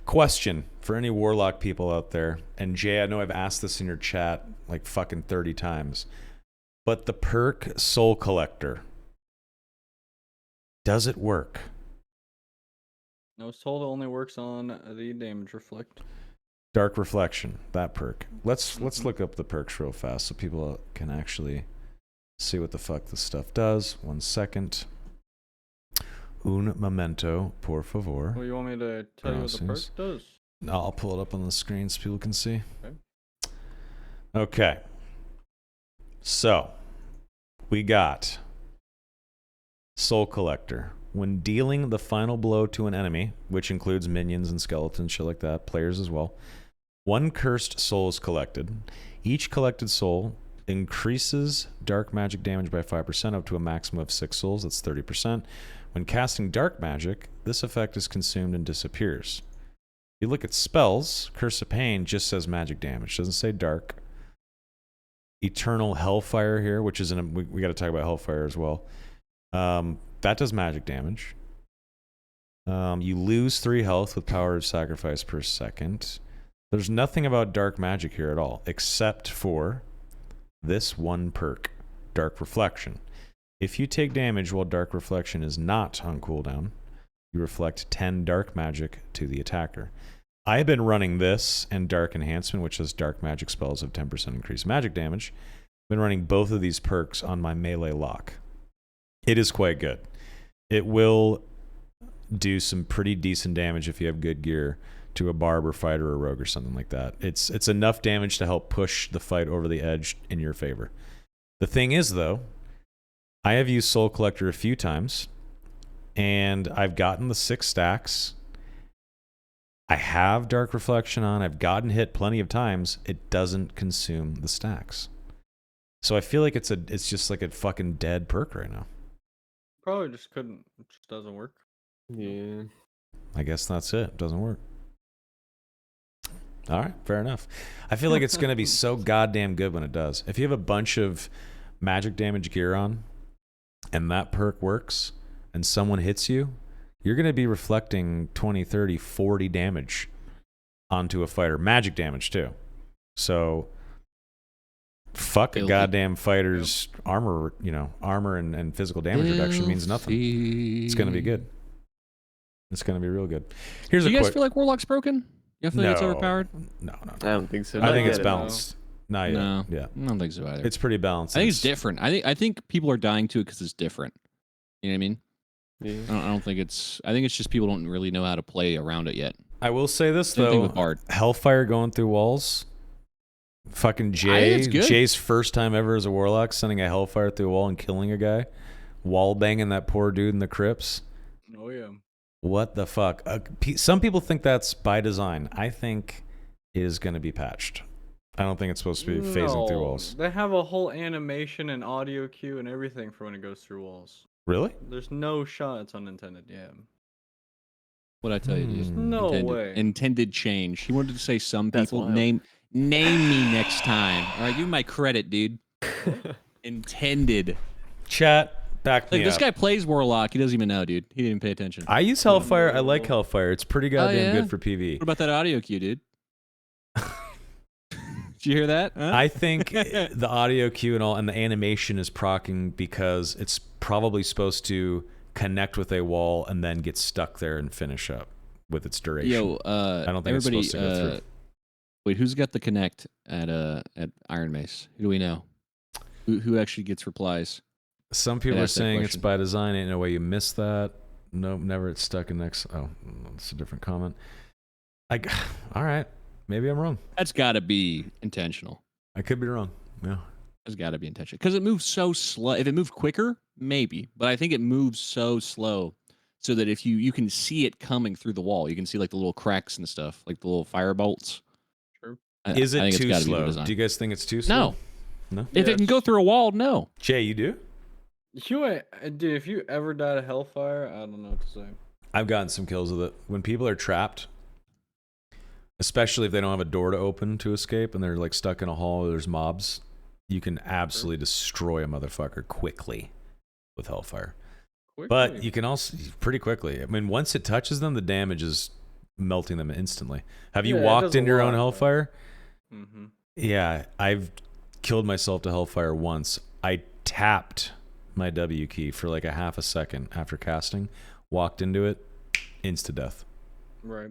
Question for any warlock people out there. And Jay, I know I've asked this in your chat like fucking 30 times. But the perk Soul Collector, does it work? I was told it only works on the damage reflect. Dark Reflection, that perk. Let's look up the perks real fast so people can actually see what the fuck this stuff does. 1 second. Un momento, por favor. Well, you want me to tell you what the perk Process. does? I'll pull it up on the screen so people can see. Okay. Okay. So, we got Soul Collector. When dealing the final blow to an enemy, which includes minions and skeletons, shit like that, players as well, 1 cursed soul is collected. Each collected soul increases dark magic damage by 5% up to a maximum of 6 souls. That's 30%. When casting dark magic, this effect is consumed and disappears. If you look at spells, Curse of Pain just says magic damage. Doesn't say dark. Eternal Hellfire here, which is we got to talk about Hellfire as well. That does magic damage. You lose 3 health with Power of Sacrifice per second. There's nothing about dark magic here at all, except for this 1 perk, Dark Reflection. If you take damage while Dark Reflection is not on cooldown, you reflect 10 dark magic to the attacker. I've been running this and Dark Enhancement, which has dark magic spells of 10% increased magic damage. I've been running both of these perks on my melee lock. It is quite good. It will do some pretty decent damage if you have good gear to a barber fighter or a rogue or something like that. It's enough damage to help push the fight over the edge in your favor. The thing is, though, I have used Soul Collector a few times, and I've gotten the 6 stacks. I have Dark Reflection on. I've gotten hit plenty of times. It doesn't consume the stacks. So I feel like it's just like a fucking dead perk right now. Probably just couldn't. It just doesn't work. Yeah. I guess that's it. It doesn't work. All right, fair enough. I feel like it's going to be so goddamn good when it does. If you have a bunch of magic damage gear on and that perk works and someone hits you, you're going to be reflecting 20, 30, 40 damage onto a fighter. Magic damage, too. So, fuck a goddamn fighter's armor, armor and physical damage reduction means nothing. It's going to be good. It's going to be real good. Here's Do you guys feel like Warlock's broken? You feel like it's overpowered? No. I don't think so. I think it's Not yet, balanced. Not yet. No. Yeah. I don't think so either. It's pretty balanced. I think it's different. I think people are dying to it because it's different. You know what I mean? Yeah. I don't think it's. I think it's just people don't really know how to play around it yet. I will say this Same thing though: with Bard. Hellfire going through walls. Fucking it's good. Jay's first time ever as a warlock, sending a Hellfire through a wall and killing a guy, wall banging that poor dude in the crypts. Oh yeah. What the fuck? Some people think that's by design. I think it is going to be patched. I don't think it's supposed to be phasing through walls. They have a whole animation and audio cue and everything for when it goes through walls. Really? There's no shot it's unintended. Yeah. What I tell you, dude. No way. Intended change. He wanted to say some That's people. wild. Name me next time. All right, give me my credit, dude. Intended. Chat, back me Like this up. guy plays Warlock. He doesn't even know, dude. He didn't even pay attention. I use Hellfire. I like Hellfire. It's pretty goddamn yeah? good for PV. What about that audio cue, dude? Did you hear that? Huh? I think the audio cue and the animation is proccing because it's probably supposed to connect with a wall and then get stuck there and finish up with its duration. Yo, I don't think it's everybody, supposed to go through. Wait, who's got the connect at Iron Mace? Who do we know? Who actually gets replies? Some people are ask that saying it's question. by design. Ain't no way you missed that. Nope, never. It's stuck in next. Oh, that's a different comment. All right. Maybe I'm wrong. That's got to be intentional. I could be wrong. Yeah. That's got to be intentional because it moves so slow. If it moved quicker, maybe, but I think it moves so slow so that if you can see it coming through the wall, you can see like the little cracks and stuff, like the little fire bolts. Sure. Is I it think it's too gotta be the slow? design. Do you guys think it's too slow? No. No. If it can go through a wall, no. Jay, you do? Dude, if you ever died of Hellfire, I don't know what to say. I've gotten some kills with it. When people are trapped, especially if they don't have a door to open to escape and they're like stuck in a hall or there's mobs, you can absolutely destroy a motherfucker quickly with Hellfire. But you can also pretty quickly. I mean, once it touches them, the damage is melting them instantly. Have you Yeah, it walked does a into your own lot, though. Hellfire? Mm-hmm. Yeah, I've killed myself to Hellfire once. I tapped my W key for like a half a second after casting, walked into it, insta death. Right.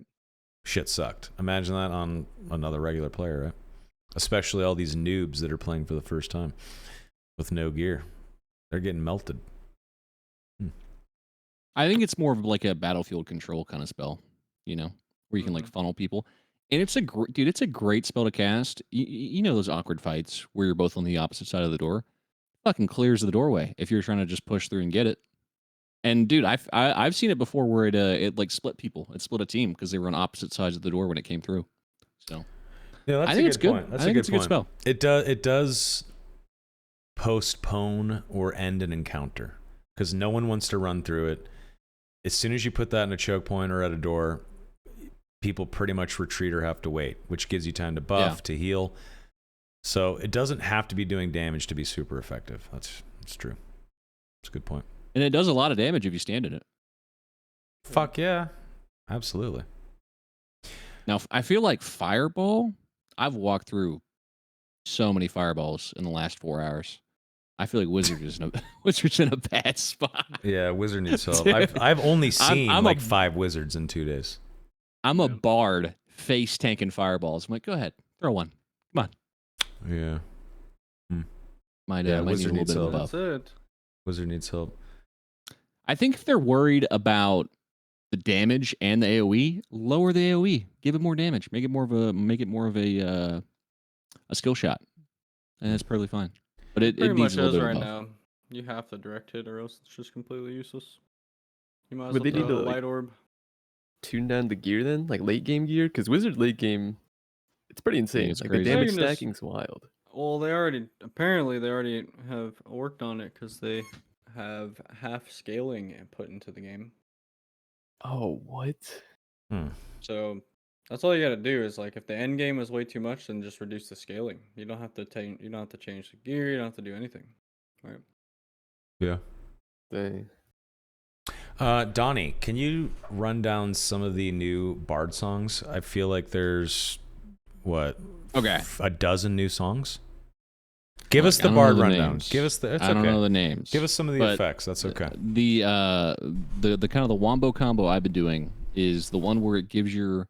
Shit sucked. Imagine that on another regular player, right? Especially all these noobs that are playing for the first time with no gear. They're getting melted. I think it's more of like a battlefield control kind of spell, you know, where you can like funnel people. And it's it's a great spell to cast. You know those awkward fights where you're both on the opposite side of the door. Fucking clears the doorway if you're trying to just push through and get it. And dude, I've seen it before where it like split people. It split a team because they were on opposite sides of the door when it came through. So yeah, that's I think a it's good good. point. That's I think it's a good point. spell. It does postpone or end an encounter because no one wants to run through it. As soon as you put that in a choke point or at a door, people pretty much retreat or have to wait, which gives you time to buff, to heal. So it doesn't have to be doing damage to be super effective. That's true. That's a good point. And it does a lot of damage if you stand in it. Fuck yeah. Absolutely. Now, I feel like Fireball, I've walked through so many Fireballs in the last 4 hours. I feel like Wizard's in a bad spot. Yeah, Wizard needs help. Dude, I've only seen I'm like a- 5 Wizards in 2 days. I'm a bard face tanking Fireballs. I'm like, go ahead, throw one. Come on. Yeah. Might Yeah, need a Wizard little needs bit of a help. buff. That's it. Wizard needs help. I think if they're worried about the damage and the AoE, lower the AoE. Give it more damage. Make it more of a skill shot, and that's perfectly fine. But it Pretty needs much a little is bit of right buff. now. You have to direct hit, or else it's just completely useless. You might as Would well they need throw to a like light orb. tune down the gear then, like late game gear? Because Wizard late game, it's pretty insane. it's Like crazy. the They damage can just- stacking's wild. Well, they already have worked on it because they have half scaling put into the game. Oh, what? So that's all you gotta do is like if the end game is way too much, then just reduce the scaling. You don't have to change the gear. You don't have to do anything. Right? Yeah. Dang. Donnie, can you run down some of the new Bard songs? I feel like there's a dozen new songs. Give us the Bard rundown. Give us the. It's I don't okay. know the names. Give us some of the but effects. That's okay. The kind of the wombo combo I've been doing is the one where it gives your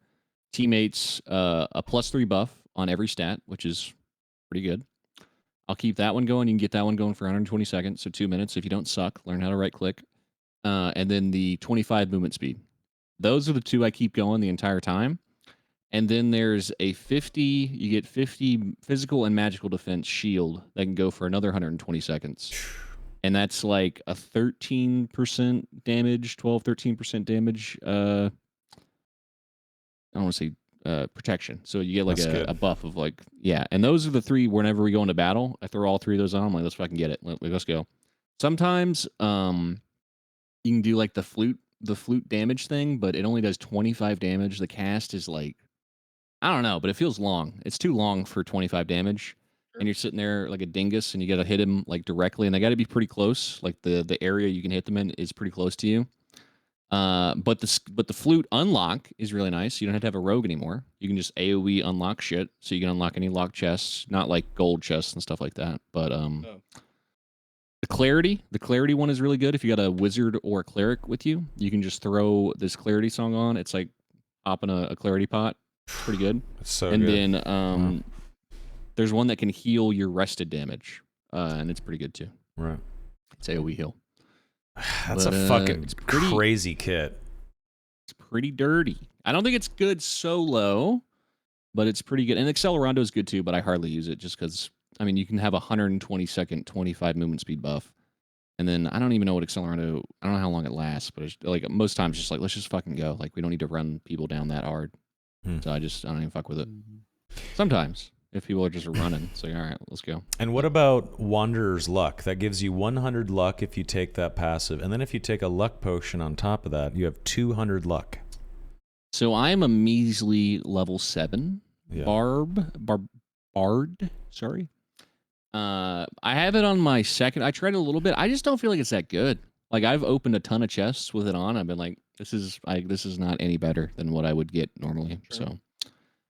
teammates a +3 buff on every stat, which is pretty good. I'll keep that one going. You can get that one going for 120 seconds, so 2 minutes. If you don't suck, learn how to right click. And then the 25 movement speed. Those are the two I keep going the entire time. And then there's a 50, you get 50 physical and magical defense shield that can go for another 120 seconds. And that's like a 13% damage, 13% damage. I don't want to say protection. So you get like a buff of like, yeah. And those are the three whenever we go into battle. I throw all three of those on. I'm like, let's fucking get it. Let's go. Sometimes you can do like the flute damage thing, but it only does 25 damage. The cast is like, I don't know, but it feels long. It's too long for 25 damage. And you're sitting there like a dingus and you got to hit him like directly, and they got to be pretty close. Like the area you can hit them in is pretty close to you. But the flute unlock is really nice. You don't have to have a rogue anymore. You can just AoE unlock shit, so you can unlock any locked chests, not like gold chests and stuff like that. But the clarity one is really good. If you got a wizard or a cleric with you, you can just throw this clarity song on. It's like popping a clarity pot. Pretty good. It's so and good. then there's one that can heal your rested damage, and it's pretty good too. Right. It's AoE heal. That's a fucking crazy kit. It's pretty dirty. I don't think it's good solo, but it's pretty good. And Accelerando is good too, but I hardly use it just because, I mean, you can have a 120 second, 25 movement speed buff. And then I don't even know what Accelerando, I don't know how long it lasts, but it's like most times just like, let's just fucking go. Like, we don't need to run people down that hard. So I don't even fuck with it. Sometimes, if people are just running, it's like, all right, let's go. And what about Wanderer's Luck? That gives you 100 luck if you take that passive. And then if you take a luck potion on top of that, you have 200 luck. So I am a measly level 7 Bard. Sorry. I have it on my second. I tried it a little bit. I just don't feel like it's that good. Like, I've opened a ton of chests with it on. I've been like, this is not any better than what I would get normally. Sure. So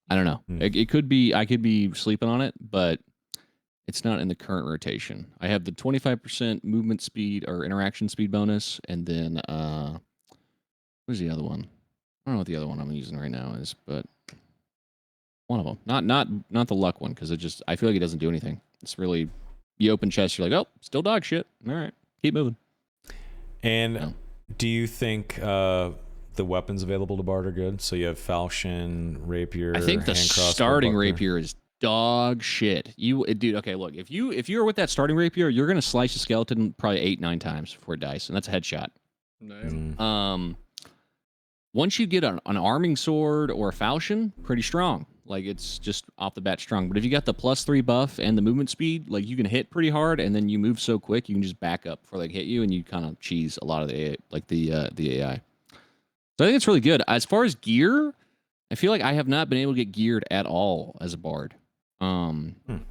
I don't know. It could be, I could be sleeping on it, but it's not in the current rotation. I have the 25% movement speed or interaction speed bonus, and then what's the other one? I don't know what the other one I'm using right now is, but one of them. Not the luck one, because I feel like it doesn't do anything. It's really, you open chests, you're like, oh, still dog shit. All right, keep moving. And do you think the weapons available to Bard are good? So you have falchion, rapier. I think the starting rapier is dog shit. Dude, okay, look, if you are with that starting rapier, you're gonna slice a skeleton probably 8-9 times before it dies, and that's a headshot. Once you get an arming sword or a falchion, pretty strong. Like, it's just off the bat strong. But if you got the +3 buff and the movement speed, like, you can hit pretty hard, and then you move so quick, you can just back up before they hit you, and you kind of cheese a lot of the AI. So I think it's really good. As far as gear, I feel like I have not been able to get geared at all as a bard. I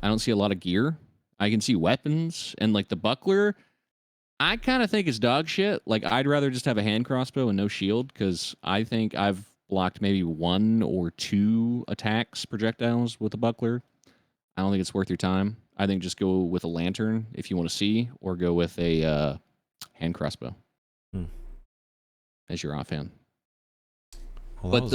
don't see a lot of gear. I can see weapons, and like the buckler, I kind of think it's dog shit. Like, I'd rather just have a hand crossbow and no shield, because I think I've blocked maybe 1 or 2 attacks, projectiles with a buckler. I don't think it's worth your time. I think just go with a lantern if you want to see, or go with a hand crossbow as your offhand. Well, but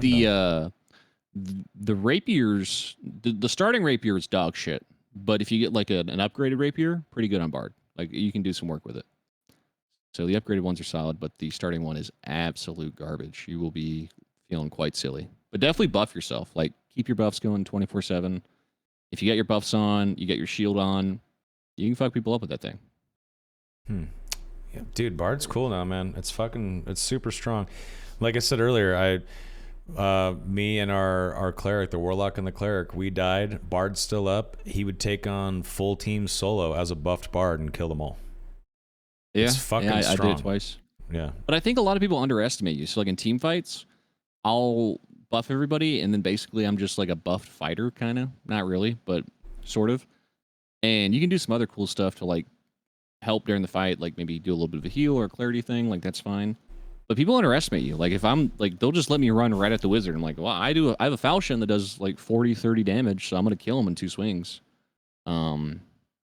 the rapiers, the starting rapier is dog shit. But if you get like an upgraded rapier, pretty good on Bard. Like, you can do some work with it. So the upgraded ones are solid, but the starting one is absolute garbage. You will be feeling quite silly. But definitely buff yourself. Like, keep your buffs going 24/7. If you got your buffs on, you got your shield on, you can fuck people up with that thing. Yeah, dude, Bard's cool now, man. It's super strong. Like I said earlier, me and our cleric, the warlock and the cleric, we died. Bard's still up. He would take on full team solo as a buffed bard and kill them all. Yeah, it's fucking I strong. did it twice. Yeah, but I think a lot of people underestimate you. So like in team fights, I'll buff everybody, and then basically I'm just like a buffed fighter, kind of. Not really, but sort of. And you can do some other cool stuff to like help during the fight, like maybe do a little bit of a heal or a clarity thing. Like that's fine. But people underestimate you. Like if I'm like, they'll just let me run right at the wizard. I'm like, well, I have a falchion that does like 40, 30 damage, so I'm gonna kill him in 2 swings.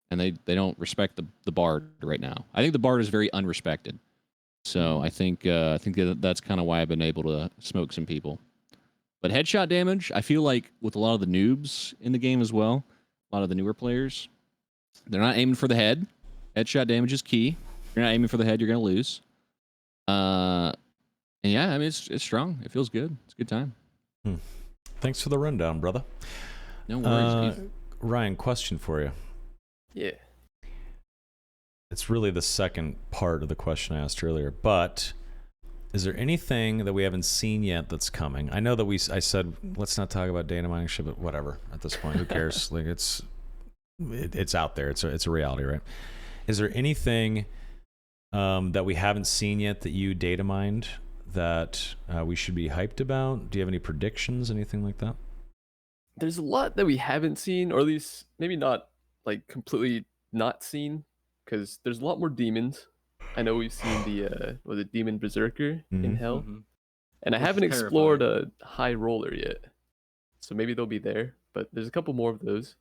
And they don't respect the bard right now. I think the bard is very unrespected. So I think that's kind of why I've been able to smoke some people. But headshot damage, I feel like with a lot of the noobs in the game as well, a lot of the newer players, they're not aiming for the head. Headshot damage is key. If you're not aiming for the head, you're gonna lose. And yeah, I mean it's strong. It feels good. It's a good time. Thanks for the rundown, brother. No worries. Ryan, question for you. Yeah. It's really the second part of the question I asked earlier, but is there anything that we haven't seen yet that's coming? I know that I said let's not talk about data mining shit, but whatever. At this point, who cares? Like it's out there. It's a reality, right? Is there anything that we haven't seen yet that you data mined that we should be hyped about? Do you have any predictions, anything like that? There's a lot that we haven't seen, or at least maybe not like completely not seen, because there's a lot more demons. I know we've seen the demon berserker in hell, and I haven't explored a high roller yet, so maybe they'll be there. But there's a couple more of those,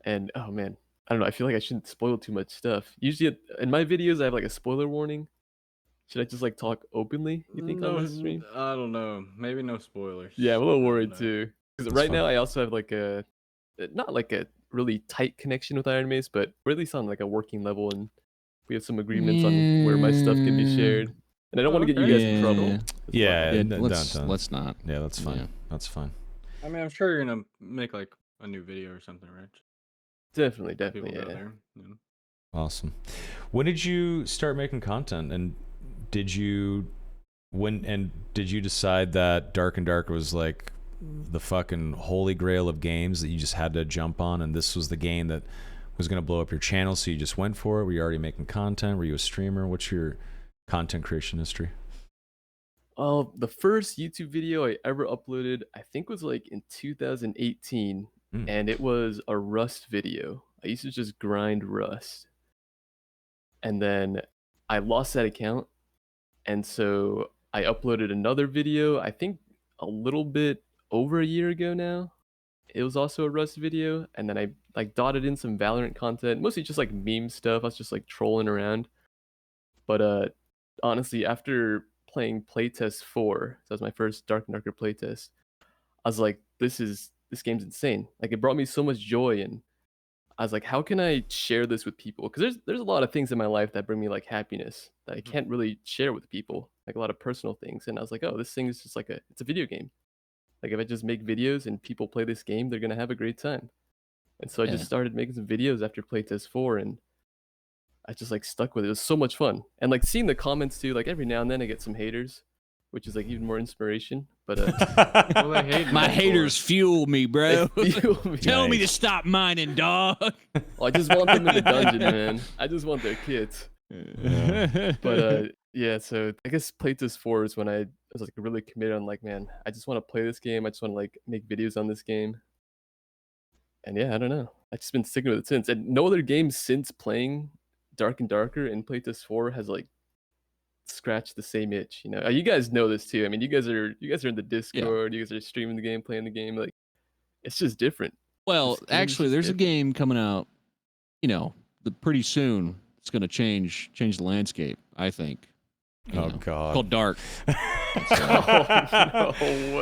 and oh man, I don't know. I feel like I shouldn't spoil too much stuff. Usually in my videos, I have like a spoiler warning. Should I just like talk openly? You think on the stream? I don't know. Maybe no spoilers. Yeah, I'm a little worried too. Because right fine. now I also have like not like a really tight connection with Iron Mace, but we're at least on like a working level, and we have some agreements on where my stuff can be shared. And I don't want to get you guys in trouble. as well. Let's not. Yeah, that's fine. Yeah. That's fine. I mean, I'm sure you're gonna make like a new video or something, right? Definitely, People yeah. go there. Yeah. Awesome. When did you start making content, and did you decide that Dark and Dark was like the fucking holy grail of games that you just had to jump on, and this was the game that was going to blow up your channel, so you just went for it? Were you already making content? Were you a streamer? What's your content creation history? Well, the first YouTube video I ever uploaded, I think was like in 2018, and it was a Rust video. I used to just grind Rust. And then I lost that account, and so I uploaded another video, I think a little bit over a year ago now. It was also a Rust video, and then I like dotted in some Valorant content, mostly just like meme stuff. I was just like trolling around. But honestly, after playing playtest 4, that was my first Dark and Darker playtest, I was like, this game's insane. Like it brought me so much joy, and I was like, how can I share this with people? Because there's a lot of things in my life that bring me like happiness that I can't really share with people, like a lot of personal things. And I was like, oh, this thing is just like it's a video game. Like if I just make videos and people play this game, they're gonna have a great time. And so I just started making some videos after playtest 4, and I just like stuck with it. It was so much fun. And like seeing the comments too, like every now and then I get some haters, which is like even more inspiration. But Well, they hate My me haters for fuel me, bro. they fuel me. Tell me to stop mining, dog. Well, I just want them in the dungeon, man. I just want their kits. But yeah, so I guess playtest 4 is when I was like really committed on like, man, I just want to play this game. I just want to like make videos on this game. And yeah, I don't know. I've just been sticking with it since. And no other game since playing Dark and Darker and playtest 4 has like scratched the same itch. You know, you guys know this too. I mean, you guys are in the Discord. You guys are streaming the game, playing the game. Like, it's just different. Well, actually, there's a game coming out. You know, pretty soon. It's going to change the landscape, I think. God. Called Dark. No way.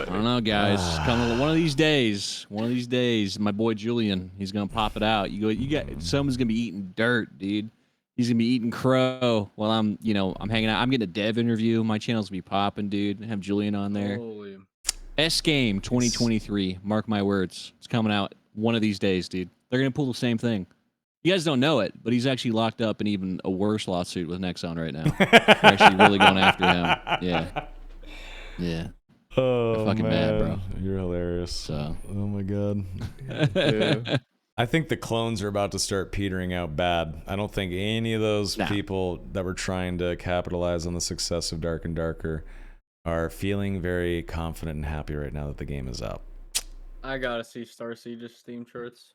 I don't know, guys. Coming one of these days, my boy Julian, he's gonna pop it out. Someone's gonna be eating dirt, dude. He's gonna be eating crow while I'm hanging out. I'm getting a dev interview. My channel's gonna be popping, dude. I have Julian on there. Holy. S Game 2023. Mark my words. It's coming out one of these days, dude. They're gonna pull the same thing. You guys don't know it, but he's actually locked up in even a worse lawsuit with Nexon right now. They're actually really going after him. Yeah. Yeah. Oh, fucking man. mad, bro. You're hilarious. So. Oh, my God. Yeah. I think the clones are about to start petering out bad. I don't think any of those people that were trying to capitalize on the success of Dark and Darker are feeling very confident and happy right now that the game is out. I gotta see Star Siege's Steam charts.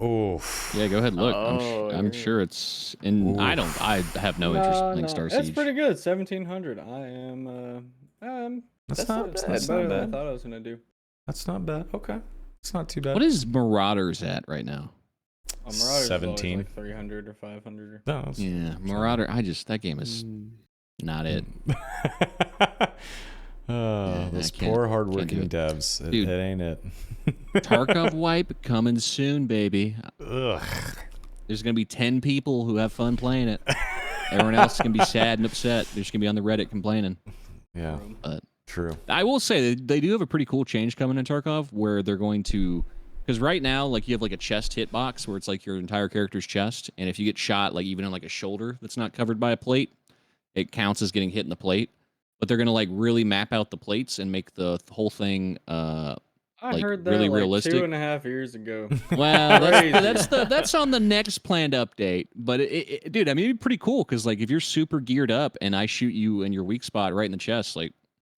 Oof. Yeah, go ahead and look. Oh, I'm yeah. sure it's in. I have no interest in playing Star Siege. That's pretty good. 1700. I am. That's not not bad. That's not better than I bad. thought I was gonna do. That's not bad. Okay. It's not too bad. What is Marauders at right now? Marauders is always 17. like 300 or 500. Or... No, it's- Yeah, Marauder. That game is not it. Oh, those I can't poor do hardworking it. devs. It Dude. ain't it. Tarkov wipe coming soon, baby. Ugh. There's gonna be 10 people who have fun playing it. Everyone else is gonna be sad and upset. They're just gonna be on the Reddit complaining. Yeah, But true. I will say that they do have a pretty cool change coming in Tarkov, where they're going to, because right now, like you have like a chest hitbox where it's like your entire character's chest, and if you get shot, like even in like a shoulder that's not covered by a plate, it counts as getting hit in the plate. But they're gonna like really map out the plates and make the whole thing I like, heard that really like realistic. 2.5 years ago. Well, Crazy. that's on the next planned update. But dude, I mean, it'd be pretty cool because like if you're super geared up and I shoot you in your weak spot right in the chest, like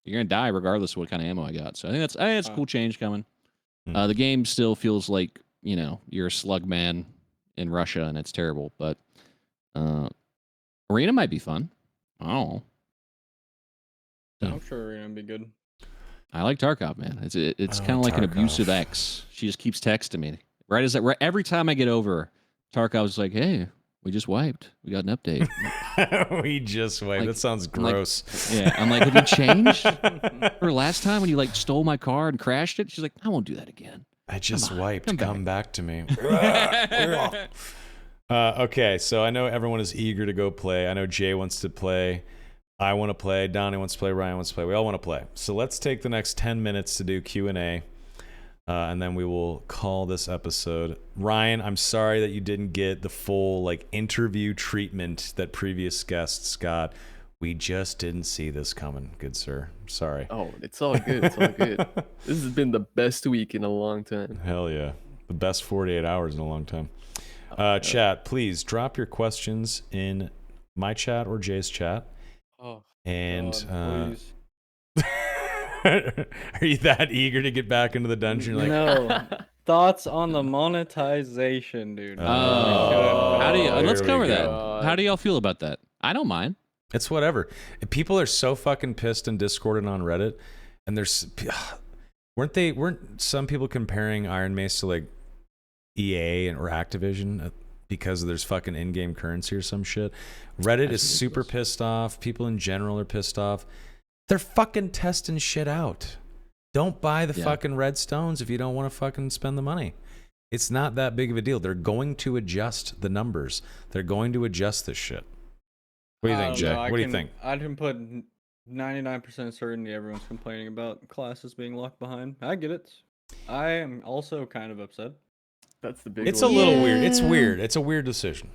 you're gonna die regardless of what kind of ammo I got. So I think that's a cool change coming. The game still feels like you're a slug man in Russia and it's terrible, but Arena might be fun. Oh, I'm sure we're gonna be good. I like Tarkov, man. It's Oh, kind of like an Tarkov. abusive ex. She just keeps texting me. Right every time I get over, Tarkov's like, "Hey, we just wiped. We got an update." We just wait. Like- That sounds I'm like- gross. Yeah, I'm like, "Have you changed?" Or last time when you like stole my car and crashed it, she's like, "I won't do that again." I just on, wiped. come Come back to me. Okay, so I know everyone is eager to go play. I know Jay wants to play. I want to play. Donnie wants to play. Ryan wants to play. We all want to play. So let's take the next 10 minutes to do Q&A, and then we will call this episode. Ryan, I'm sorry that you didn't get the full like interview treatment that previous guests got. We just didn't see this coming, good sir. Sorry. Oh, it's all good. It's all good. This has been the best week in a long time. Hell yeah. The best 48 hours in a long time. Chat, please drop your questions in my chat or Jay's chat. Oh, And God, please. are you that eager to get back into the dungeon? You're like, No. Thoughts on the monetization, dude. Oh, How do you? here Let's we cover that. go. How do y'all feel about that? I don't mind. it's whatever. People are so fucking pissed in Discord and on Reddit, and there's weren't some people comparing Iron Mace to like EA or Activision because there's fucking in-game currency or some shit? Reddit is super pissed off. People in general are pissed off. They're fucking testing shit out. Don't buy the fucking red stones if you don't want to fucking spend the money. It's not that big of a deal. They're going to adjust the numbers. They're going to adjust this shit. What do you think, Jay? What do you think? I can put 99% certainty everyone's complaining about classes being locked behind. I get it. I am also kind of upset. That's the big It's a one. little weird. It's weird. It's a weird decision.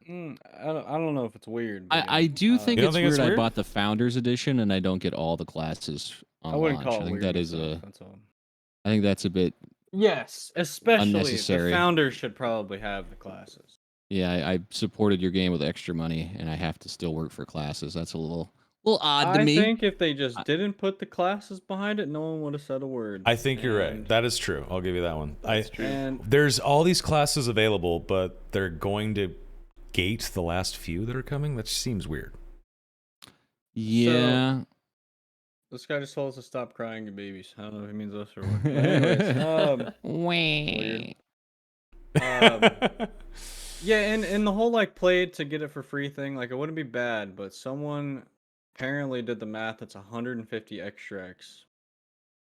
I don't know if it's weird. but, I do think You don't it's think weird. it's I weird? bought the Founders Edition and I don't get all the classes on I wouldn't launch. call it I think weird that is myself, that's all. I think that's a bit. Yes, especially Unnecessary. the founders should probably have the classes. Yeah, I supported your game with extra money, and I have to still work for classes. That's a little odd to I me. think if they just didn't put the classes behind it, no one would have said a word. I think you're right. And- That is true. I'll give you that one. And There's all these classes available, but they're going to gate the last few that are coming. That seems weird. Yeah. this guy just told us to stop crying at babies. I don't know if he means us or what. But anyways, weird. Yeah, and the whole like play it to get it for free thing, like it wouldn't be bad, but someone apparently did the math. It's 150 extracts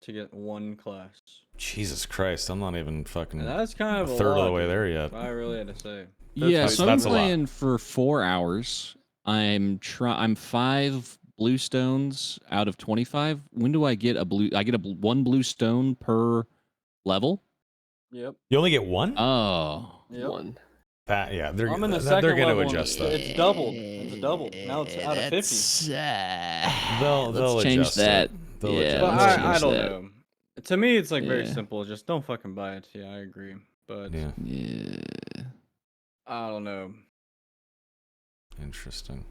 to get one class. Jesus Christ, I'm not even fucking And that's kind a of third of lot, the way dude. there yet. I really had to say. Yeah, That's- so I'm that's a lot. playing for 4 hours. I'm 5 blue stones out of 25. When do I get a blue? I get one blue stone per level. Yep. You only get one? Oh, Yep. One. Yeah, they're I'm in the they're second going to level. adjust that. It's doubled. It's doubled. Now it's out of 50. They'll let's change adjust that. it. They'll Yeah, adjust But let's it. change I don't that. know. To me, it's like very Yeah. simple. Just don't fucking buy it. Yeah, I agree. But Yeah, Yeah. I don't know. interesting.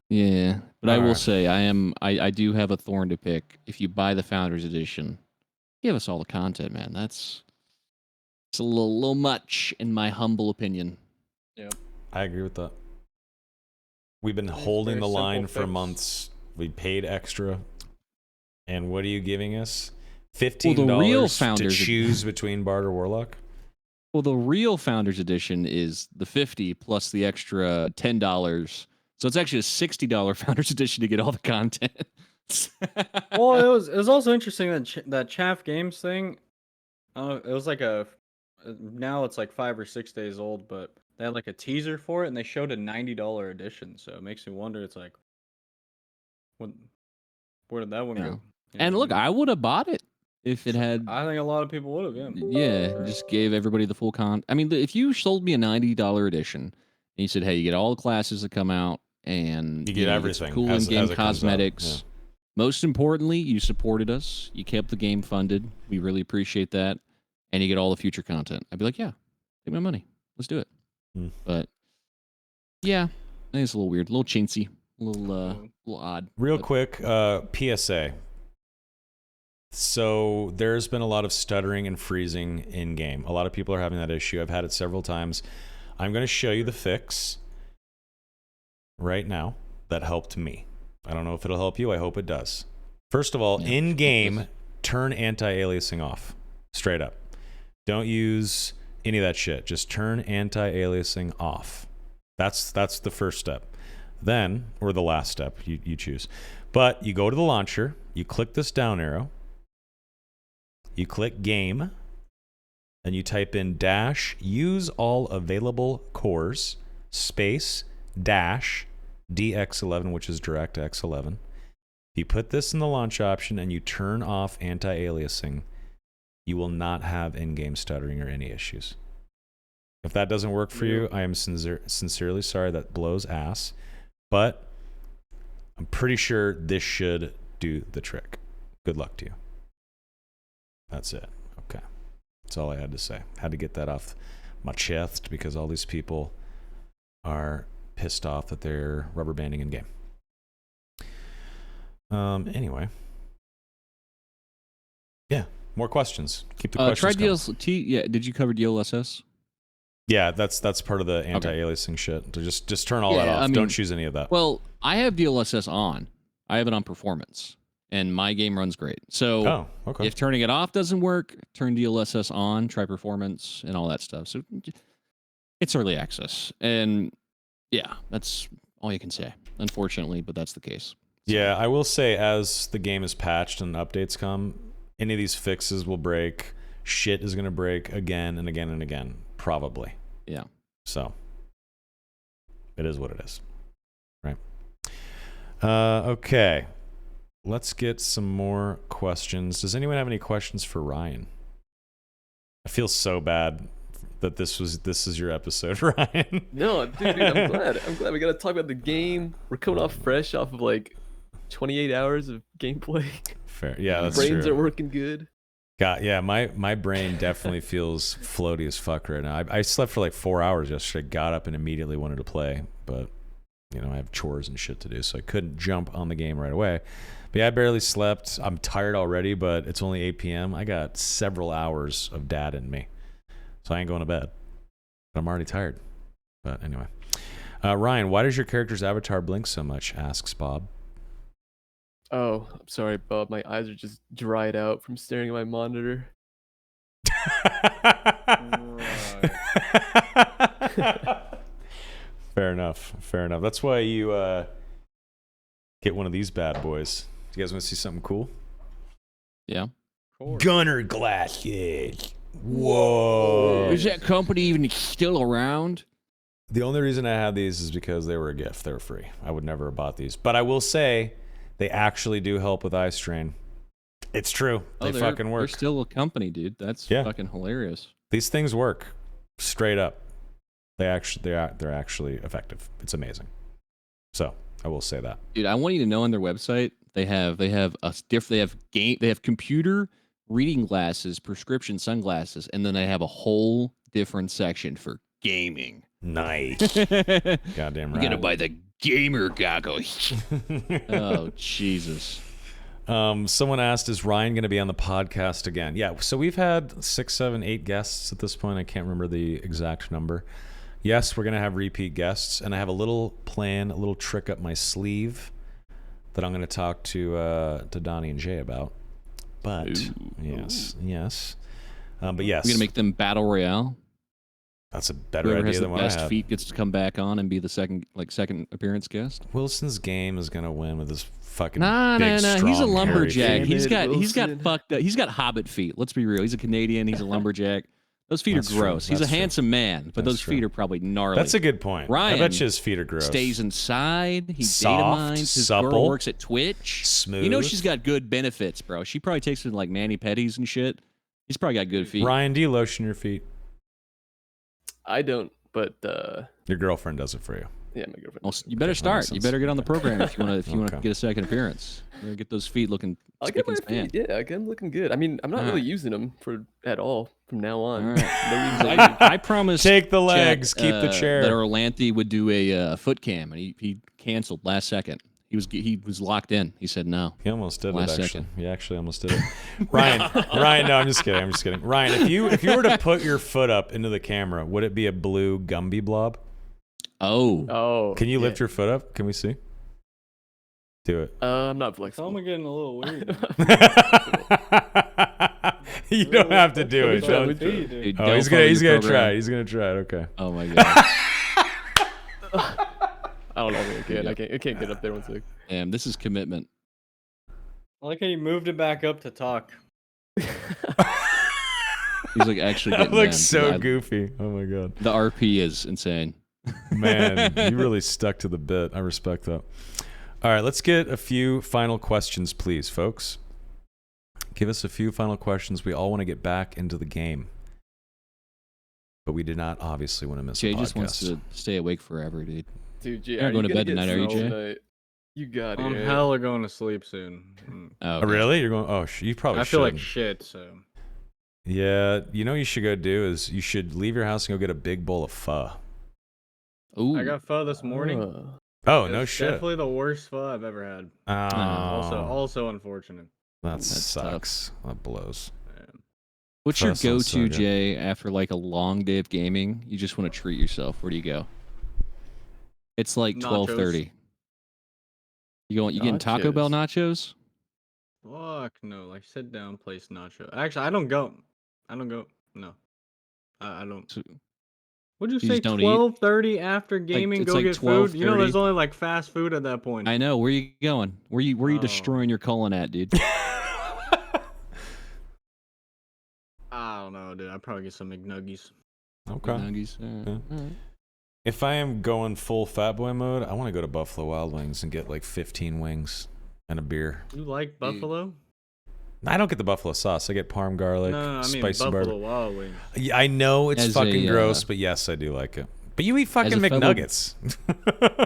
Yeah, but I will Alright. say I do have a thorn to pick. If you buy the Founders Edition, give us all the content, man. It's a little much, in my humble opinion. Yep. I agree with that. We've been It's holding very the simple line for fix. months. We paid extra. And what are you giving us? Well, $15 the real to Founders choose between Bard or Warlock? Well, the real Founders Edition is the 50 plus the extra $10. So it's actually a $60 Founders Edition to get all the content. Well, it was also interesting that that Chaff Games thing. It was like now it's like 5 or 6 days old, but they had like a teaser for it, and they showed a $90 edition. So it makes me wonder. It's like, where did that one Yeah. go? You know And what look, I mean? I would have bought it if it had. I think a lot of people would have. Yeah. Yeah, just gave everybody the full con. I mean, if you sold me a $90 edition and you said, "Hey, you get all the classes that come out, and You get some everything cool as in-game it comes out, cosmetics." yeah. Most importantly, you supported us. You kept the game funded. We really appreciate that, and you get all the future content. I'd be like, "Yeah, take my money. Let's do it." Hmm. But yeah, I think it's a little weird, a little chintzy, a little odd. Real but- quick, PSA. So there's been a lot of stuttering and freezing in game. A lot of people are having that issue. I've had it several times. I'm going to show you the fix right now that helped me. I don't know if it'll help you. I hope it does. First of all, Yeah, in it game, does. turn anti-aliasing off. Straight up. Don't use any of that shit. Just turn anti-aliasing off. That's the first step. Then, or the last step, you choose. But you go to the launcher, you click this down arrow, you click game, and you type in dash use all available cores space dash DX11, which is DirectX 11. If you put this in the launch option and you turn off anti-aliasing, you will not have in-game stuttering or any issues. If that doesn't work for you, I am sincerely sorry. That blows ass. But I'm pretty sure this should do the trick. Good luck to you. That's it. Okay. That's all I had to say. Had to get that off my chest because all these people are pissed off that they're rubber banding in game. Anyway. Yeah. More questions. Keep the Try questions coming. DLSS. Yeah, did you cover DLSS? Yeah, that's part of the anti-aliasing shit. To just turn all that Yeah, off. I mean, Don't choose any of that. Well, I have DLSS on. I have it on performance, and my game runs great. So Oh, okay. if turning it off doesn't work, turn DLSS on, try performance, and all that stuff. So it's early access, and yeah, that's all you can say. Unfortunately, but that's the case. So, Yeah, I will say as the game is patched and updates come, any of these fixes will break. Shit is going to break again and again and again, probably. yeah. So it is what it is, right? Okay, let's get some more questions. Does anyone have any questions for Ryan? I feel so bad that this is your episode, Ryan. No, dude, I'm glad. I'm glad we got to talk about the game. We're coming off fresh off of like 28 hours of gameplay. Fair, yeah, that's Brains true. are working good. God, yeah, my brain definitely feels floaty as fuck right now. I slept for like 4 hours yesterday. Got up and immediately wanted to play, but you know I have chores and shit to do, so I couldn't jump on the game right away. But yeah, I barely slept. I'm tired already, but it's only 8 p.m. I got several hours of dad in me, so I ain't going to bed. But I'm already tired. But anyway, Ryan, why does your character's avatar blink so much? Asks Bob. Oh, I'm sorry, Bob. My eyes are just dried out from staring at my monitor. Fair enough. Fair enough. That's why you get one of these bad boys. Do you guys want to see something cool? Yeah. Gunner glasses. Whoa. Is that company even still around? The only reason I had these is because they were a gift. They were free. I would never have bought these. But I will say they actually do help with eye strain. It's true. They fucking work. They're still a company, dude. That's fucking hilarious. These things work. Straight up. They're actually effective. It's amazing. So I will say that. Dude, I want you to know on their website they have computer reading glasses, prescription sunglasses, and then they have a whole different section for gaming. Nice. Goddamn right. You gotta buy the gamer goggles. Oh, Jesus. Someone asked, is Ryan going to be on the podcast again? Yeah, so we've had 6, 7, 8 guests at this point. I can't remember the exact number. Yes, we're going to have repeat guests, and I have a little plan, a little trick up my sleeve that I'm going to talk to Donnie and Jay about. But, yes. But yes. We're going to make them battle royale. That's a better Whoever idea has than the what I best had. feet gets to come back on and be the second appearance guest. Wilson's game is going to win with his fucking Nah. big, strong, He's a hairy lumberjack. feet. He's got Wilson. fucked up. He's got hobbit feet. Let's be real. He's a Canadian. He's a lumberjack. Those feet That's are true. gross. He's a That's true. handsome man, but That's those true. feet are probably gnarly. That's a good point. Ryan I bet you his feet are gross. stays inside. He Soft, data mines. His supple, girl works at Twitch. smooth. You know she's got good benefits, bro. She probably takes it to like mani-pedis and shit. He's probably got good feet. Ryan, do you lotion your feet? I don't, but Your girlfriend does it for you. yeah, my girlfriend. Well, you better Okay, that start. makes You sense. better get on the program if you want to Okay. get a second appearance. You gotta get those feet looking I'll spick get my and span. feet. Yeah, I'm looking good. I mean, I'm not really Alright. using them at all from now on. All right. No reason I promised Take the Jack, legs, keep the chair. that Orlanthe would do a foot cam, and he canceled last second. He was locked in. He said no. He almost did Last it, actually. second. He actually almost did it. Ryan, no, I'm just kidding. Ryan, if you were to put your foot up into the camera, would it be a blue Gumby blob? Oh, Oh. Can you yeah. lift your foot up? Can we see? Do it. I'm not Tell flexible. me getting a little weird. You don't have to do it. Try, Don't- we try. Dude. Dude, Oh, don't he's follow gonna your try program. it. He's gonna try it. Okay. Oh my god. I don't know. I can't get up there one sec. Damn, this is commitment. I like how you moved it back up to talk. He's like actually That getting looks down. so I- goofy. Oh my god. The RP is insane. Man, you really stuck to the bit. I respect that. All right, let's get a few final questions, please, folks. Give us a few final questions. We all want to get back into the game. But we did not obviously want to miss Jay a podcast. just wants to stay awake forever, dude. Dude, You're not going to bed tonight, are you, Jay? Jay? You got it. I'm hella going to sleep soon. Oh, Oh, okay. really? You're going, oh, you probably I should. feel like shit, so. Yeah, you know what you should go do is you should leave your house and go get a big bowl of pho. Ooh. I got pho this morning. Oh, It's no shit. Definitely the worst pho I've ever had. Oh, Also unfortunate. that That's sucks. That blows. Yeah. What's Pho your sounds so go-to, good. Jay, after like a long day of gaming? You just want to treat yourself. Where do you go? It's like Nachos. 12:30. You getting Taco Bell nachos? Fuck no, like sit down, place nacho. Actually, I don't go. No, I don't. So- Would you You say just don't eat? 12:30 after gaming? it's Go like get food. You know, 12:30. there's only like fast food at that point. I know. Where you going? Where you Oh. destroying your colon at, dude? I don't know, dude. I'd probably get some McNuggies. Okay. Nuggies? Yeah. Alright. If I am going full fat boy mode, I want to go to Buffalo Wild Wings and get like 15 wings and a beer. You like buffalo? I don't get the buffalo sauce. I get parm garlic, No, I mean spicy Buffalo barbecue. Wild Wings. Yeah, I know it's As fucking a, gross, but yes, I do like it. But you eat fucking a fellow- McNuggets.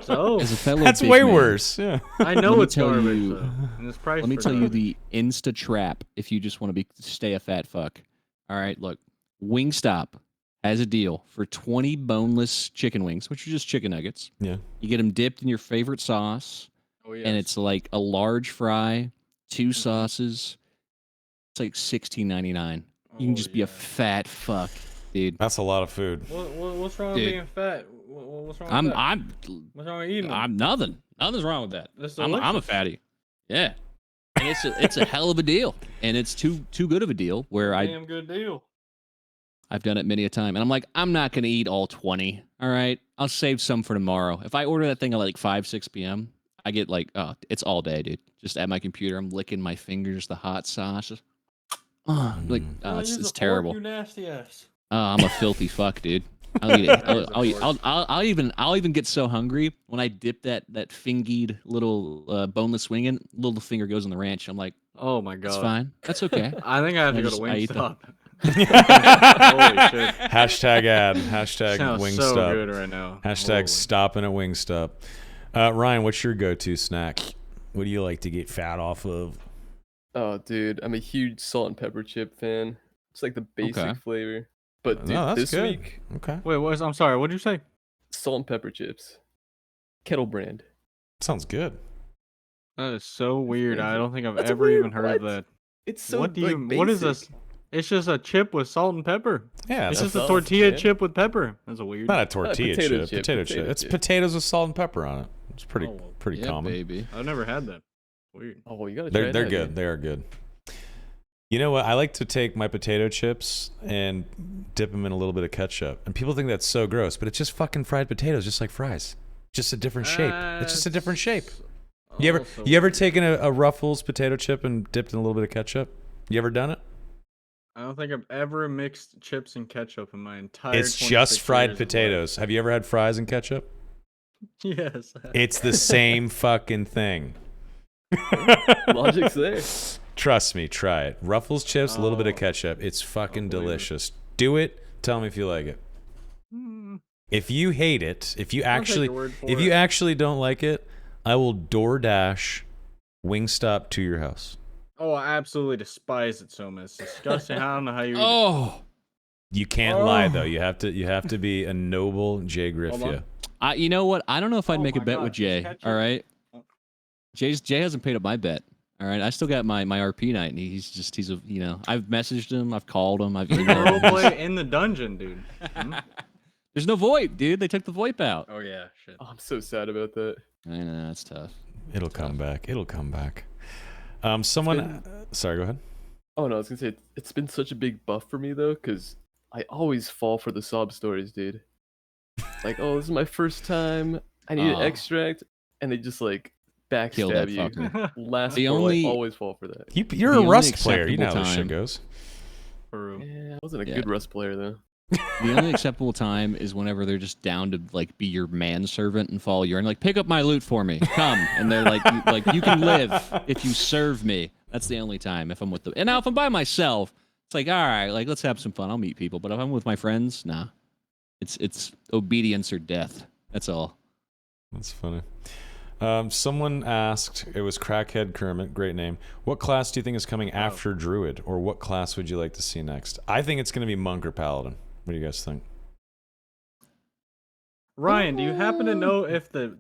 So As a fellow That's big way man, worse. Yeah. I know Let me it's tell garbage, you- though, and it's priced Let me for tell you garbage. the Insta trap if you just want to stay a fat fuck. All right, look, Wingstop has a deal for 20 boneless chicken wings, which are just chicken nuggets. Yeah. You get them dipped in your favorite sauce, Oh, yes. and it's like a large fry, 2 sauces. It's like $16.99. You can just be a fat fuck, dude. That's a lot of food. What's wrong with Dude. being fat? What's wrong with I'm that? I'm What's wrong with eating them? I'm nothing. Nothing's wrong with that. That's I'm a delicious. fatty. Yeah. And it's a hell of a deal. And it's too good of a deal where Damn good deal. I've done it many a time. And I'm like, I'm not going to eat all 20. All right. I'll save some for tomorrow. If I order that thing at like 5, 6 p.m., I get like, oh, it's all day, dude. just at my computer. I'm licking my fingers, the hot sauce. It's terrible. You nasty ass. I'm a filthy fuck, dude. I'll eat it. That is a fork. I'll even get so hungry when I dip that fingied little boneless wing in. Little finger goes in the ranch. I'm like, Oh my god. it's fine. That's okay. I think I have to go to I eat them. Wingstop. Holy shit. Hashtag ad. Hashtag Sounds Wingstop. so good right now. Hashtag Holy. stopping at Wingstop. Ryan, what's your go-to snack? What do you like to get fat off of? Oh, dude, I'm a huge salt and pepper chip fan. It's like the basic Okay. flavor. But dude, No, that's this good. week, Okay. Wait, I'm sorry. What did you say? salt and pepper chips, Kettle brand. Sounds good. That is so weird. I don't think I've That's ever weird, even heard of what? that. It's so What do you? like, What is basic. this? It's just a chip with salt and pepper. Yeah, It's that's just a soft, tortilla man. chip with pepper. That's a weird. not a tortilla potato chip. chip, Potato chip. potato It's chip. potatoes with salt and pepper on it. It's pretty Oh, pretty Yeah, common. baby. I've never had that. Weird. Oh, well, you gotta try They're that, good. dude. They are good. You know what? I like to take my potato chips and dip them in a little bit of ketchup. And people think that's so gross, but it's just fucking fried potatoes, just like fries. Just a different shape. It's just a different shape. You ever taken a Ruffles potato chip and dipped in a little bit of ketchup? You ever done it? I don't think I've ever mixed chips and ketchup in my entire. It's 26 just fried years of life. potatoes. Have you ever had fries and ketchup? Yes. It's the same fucking thing. Logic's there. Trust me, try it. Ruffles chips, a little bit of Oh. ketchup. It's fucking believe it. delicious. Do it. Tell me if you like it. Mm, If you hate it, if you I'll take actually your word for if it. you actually don't like it, I will DoorDash Wingstop to your house. Oh, I absolutely despise it so much. It's disgusting. I don't know how you eat it. Oh, You can't lie though. You have to be a noble Jay Hold on. Griffia. you know what? I don't know if I'd Oh make a my bet God, with just Jay. ketchup. All right. Oh. Jay hasn't paid up my bet. All right. I still got my RP night, and he's a I've messaged him, I've called him, I've emailed him. Roleplay in the dungeon, dude. Hmm? There's no VoIP, dude. They took the VoIP out. Oh yeah, shit. Oh, I'm so sad about that. I know that's tough. It'll come back. It'll come back. Someone. Sorry, go ahead. Oh no, I was gonna say it's been such a big buff for me though, because I always fall for the sob stories, dude. Like, oh, this is my first time. I need an Aw. extract, and they just like Kill that backstab you. fucker. Last The roll, only- I always fall for that. You're The a only Rust player. You know how acceptable this shit time- goes. For real. Yeah, I wasn't a Yeah. good Rust player though. The only acceptable time is whenever they're just down to like be your manservant and follow you and like pick up my loot for me. Come, and they're like you can live if you serve me. That's the only time if I'm with them. And now if I'm by myself, it's like all right, like let's have some fun. I'll meet people. But if I'm with my friends, nah. It's obedience or death. That's all. That's funny. Someone asked, it was Crackhead Kermit, great name. What class do you think is coming after Druid, or what class would you like to see next? I think it's going to be Monk or Paladin. What do you guys think? Ryan, do you happen to know if the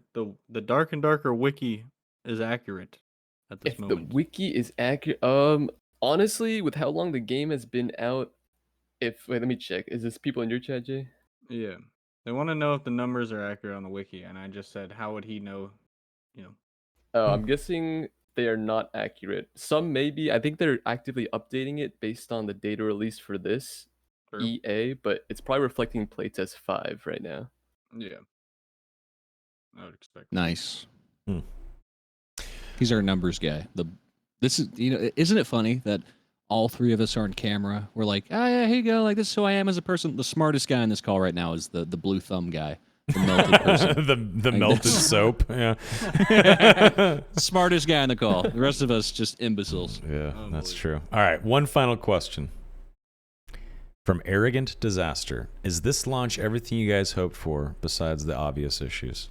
Dark and Darker wiki is accurate at this If the moment? wiki is accurate, honestly, with how long the game has been out, wait, let me check. Is this people in your chat, Jay? Yeah. They want to know if the numbers are accurate on the wiki, and I just said, how would he know? You know. I'm guessing they are not accurate. Some may be. I think they're actively updating it based on the data released for this Sure. EA, but it's probably reflecting playtest 5 right now. Yeah. I would expect. Nice. Hmm. He's our numbers guy. This is isn't it funny that all three of us are on camera? We're like, oh yeah, here you go. Like this is who I am as a person. The smartest guy in this call right now is the blue thumb guy, the melted person. the Like melted this. soap. Yeah. Smartest guy in the call. The rest of us just imbeciles. Yeah, that's Unbelievable. true. All right, one final question. From Arrogant Disaster. Is this launch everything you guys hoped for besides the obvious issues?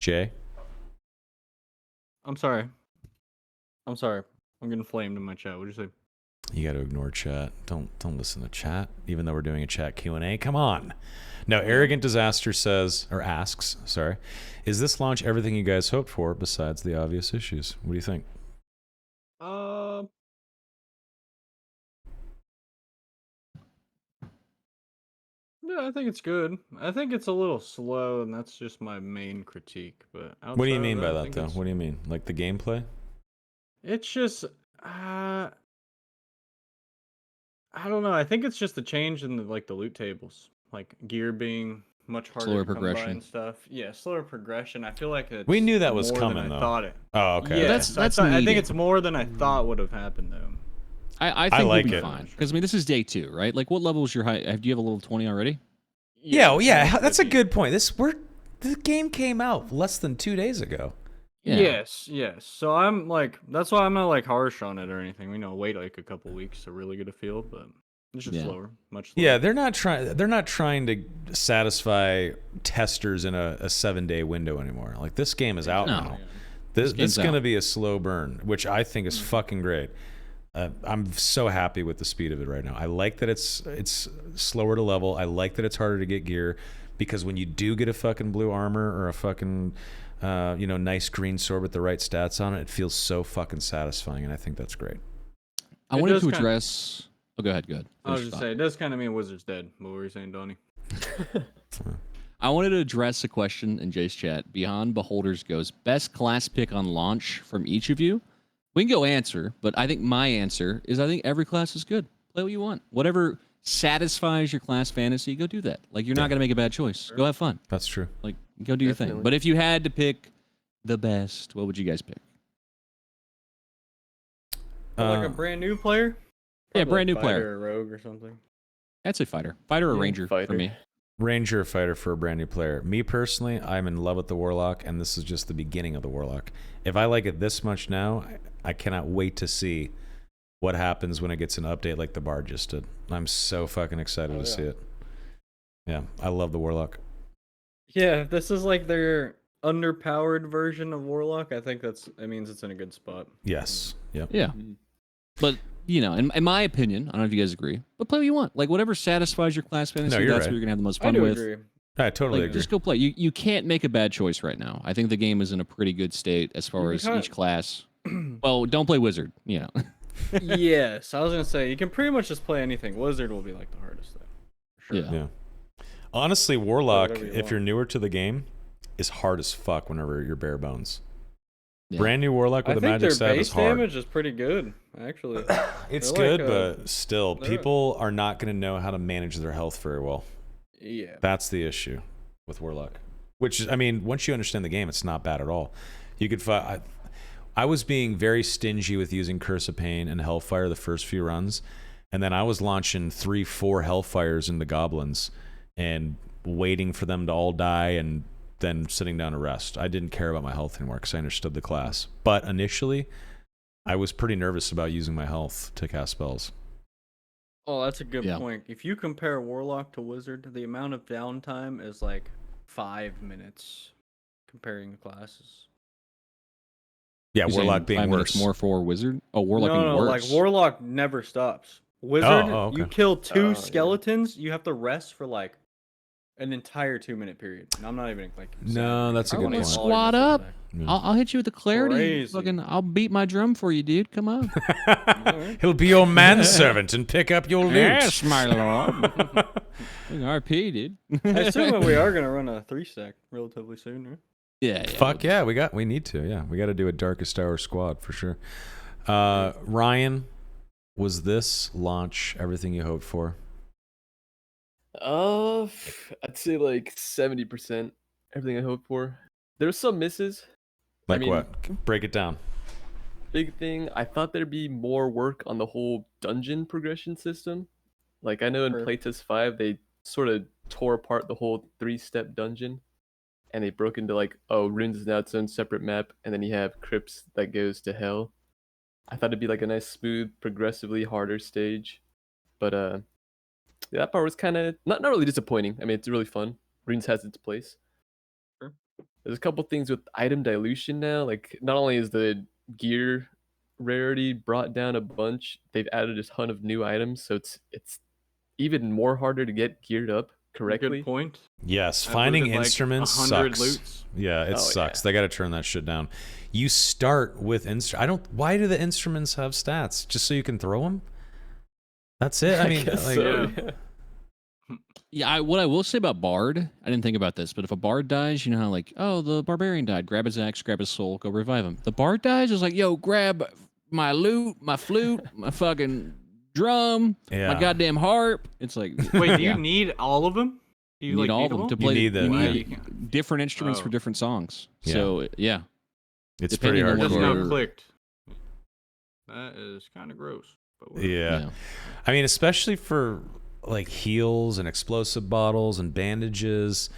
Jay? I'm sorry. I'm getting flamed in my chat. What'd you say? You got to ignore chat. Don't listen to chat, even though we're doing a chat Q&A. Come on. No, Arrogant Disaster asks, is this launch everything you guys hoped for besides the obvious issues? What do you think? Yeah, I think it's good. I think it's a little slow, and that's just my main critique. But What do you outside of mean by I that, think though? it's- What do you mean? Like the gameplay? It's just, I don't know. I think it's just the change in the loot tables, like gear being much harder Slower to come by progression. and stuff. Yeah, slower progression. I feel like it's We knew that was more coming, than though. I thought it. Oh, okay. Yeah, That's- so that's I think needed. it's more than I thought would have happened though. I think like we'll be it. fine because I mean this is day 2, right? Like, what level is your high? Do you have a level 20 already? Yeah, well, yeah. almost That's a 50. good point. The game came out less than 2 days ago. Yeah. Yes. So I'm like, that's why I'm not like harsh on it or anything. We know wait like a couple weeks to really get a feel, but it's just Yeah. slower, much slower. Yeah, they're not trying to satisfy testers in a 7-day window anymore. Like, this game is out No. now. This game's is going to out. be a slow burn, which I think is fucking great. I'm so happy with the speed of it right now. I like that it's slower to level. I like that it's harder to get gear, because when you do get a fucking blue armor or a fucking nice green sword with the right stats on it, it feels so fucking satisfying, and I think that's great. I It wanted does to kinda- address. Oh, go ahead. I was Finish just thought. saying, it does kind of mean Wizard's dead. What were you saying, Donnie? I wanted to address a question in Jay's chat. Beyond Beholders goes best class pick on launch from each of you. We can go answer, but I think my answer is I think every class is good. Play what you want. Whatever satisfies your class fantasy, go do that. Like, you're not going to make a bad choice. Go have fun. That's true. Like, go do your thing. Definitely. But if you had to pick the best, what would you guys pick? Like a brand new player? Yeah, Probably brand new like player. fighter or rogue or something. I'd say fighter. Fighter or Yeah, ranger for fighter. me. Ranger or fighter for a brand new player. Me personally, I'm in love with the Warlock, and this is just the beginning of the Warlock. If I like it this much now, I cannot wait to see what happens when it gets an update like the Bard just did. I'm so fucking excited to see it. Yeah, I love the Warlock. Yeah, if this is like their underpowered version of Warlock, I think it means it's in a good spot. Yes. Yep. Yeah. But, in my opinion, I don't know if you guys agree, but play what you want. Like, whatever satisfies your class fantasy, you're that's right. what you're going to have the most I fun do with. agree. I totally Like, agree. just go play. You can't make a bad choice right now. I think the game is in a pretty good state as far can as kinda- each class. Well, don't play Wizard, Yes, I was gonna say you can pretty much just play anything. Wizard will be like the hardest thing. For sure. Yeah. Yeah. Honestly, Warlock, whatever you if you're want. newer to the game, is hard as fuck whenever you're bare bones. Yeah. Brand new Warlock I with a think magic their staff base is hard. damage is pretty good, actually. It's They're good, like, but still, they're- people are not going to know how to manage their health very well. Yeah. That's the issue with Warlock. Which is, I mean, once you understand the game, it's not bad at all. You could fight. I was being very stingy with using Curse of Pain and Hellfire the first few runs, and then I was launching 3-4 Hellfires into Goblins and waiting for them to all die and then sitting down to rest. I didn't care about my health anymore because I understood the class. But initially, I was pretty nervous about using my health to cast spells. Oh, that's a good Yeah. point. If you compare Warlock to Wizard, the amount of downtime is like 5 minutes comparing the classes. Yeah, You're saying Warlock being 5 minutes worse. more for Wizard? Oh, Warlock being no, worse. like Warlock never stops. Wizard, okay. you kill two yeah. skeletons, you have to rest for like an entire 2-minute period. And I'm not even like. No, that's a I good wanna point. squat up. Yeah. I'll hit you with the clarity. Crazy. Fucking, I'll beat my drum for you, dude. Come on. He'll be your manservant and pick up your loot. my lord. RP, dude. I assume that we are gonna run a 3-stack relatively soon, right? Yeah. Fuck yeah, we need to. Yeah, we got to do a Darkest Hour squad for sure. Ryan, was this launch everything you hoped for? I'd say like 70%. Everything I hoped for. There's some misses. Like mean- what? Break it down. Big thing. I thought there'd be more work on the whole dungeon progression system. Like I know in Sure. Playtest 5 they sort of tore apart the whole 3-step dungeon, and they broke into like, oh, Runes is now its own separate map, and then you have Crypts that goes to Hell. I thought it'd be like a nice, smooth, progressively harder stage, but yeah, that part was kind of not really disappointing. I mean, it's really fun. Runes has its place. Sure. There's a couple things with item dilution now. Like, not only is the gear rarity brought down a bunch, they've added a ton of new items, so it's even more harder to get geared up correctly. Good point. Yes, I've finding looted, like, instruments 100 sucks. loots. Yeah, it Oh, sucks. yeah. They got to turn that shit down. You start with Why do the instruments have stats? Just so you can throw them? That's it. I mean, guess like, so. Yeah, what I will say about Bard, I didn't think about this, but if a Bard dies, you know how like, oh, the Barbarian died, grab his axe, grab his soul, go revive him. The Bard dies, is like, yo, grab my loot, my flute, my fucking drum, yeah. my goddamn harp. It's like, Wait, do you yeah. need all of them? You need all of them to You play. need them, You yeah. need different instruments for different songs. Yeah. So yeah, It's pretty depending on It what just hardcore. now clicked. That is kind of gross. But whatever. Yeah. I mean, especially for like heals and explosive bottles and bandages,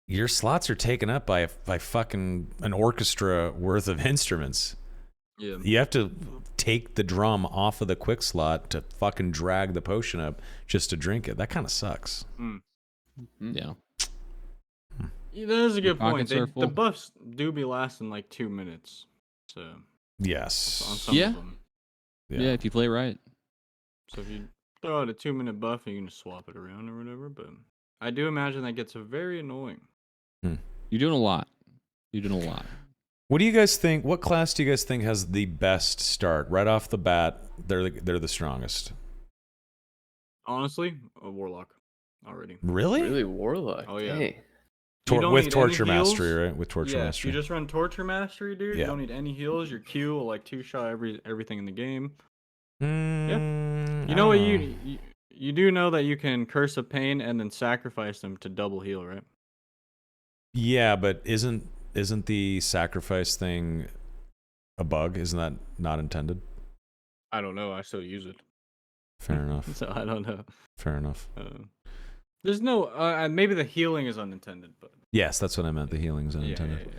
your slots are taken up by fucking an orchestra worth of instruments. Yeah. You have to take the drum off of the quick slot to fucking drag the potion up just to drink it. That kind of sucks. Yeah. Yeah, that is a good point. pockets are The full. buffs do be lasting like 2 minutes. So on Yes. some Yeah. of them. Yeah, if you play right. So if you throw out a 2-minute buff, you can just swap it around or whatever. But I do imagine that gets very annoying. You're doing a lot. You're doing a lot. What do you guys think? What class do you guys think has the best start right off the bat? They're the strongest. Honestly, a warlock already. Really? Really, warlock. Oh, yeah. Dang. You don't With need torture any heals. mastery, right? With torture Yeah, mastery. you just run torture mastery, dude. Yeah. You don't need any heals. Your Q will like two-shot everything in the game. Mm, You know what you do know that you can curse of pain and then sacrifice them to double heal, right? Yeah, but isn't the sacrifice thing a bug? Isn't that not intended? I don't know. I still use it, Fair enough. so I don't know. Fair enough. There's no maybe the healing is unintended, but Yes, that's what I meant. The healing's yeah, unintended.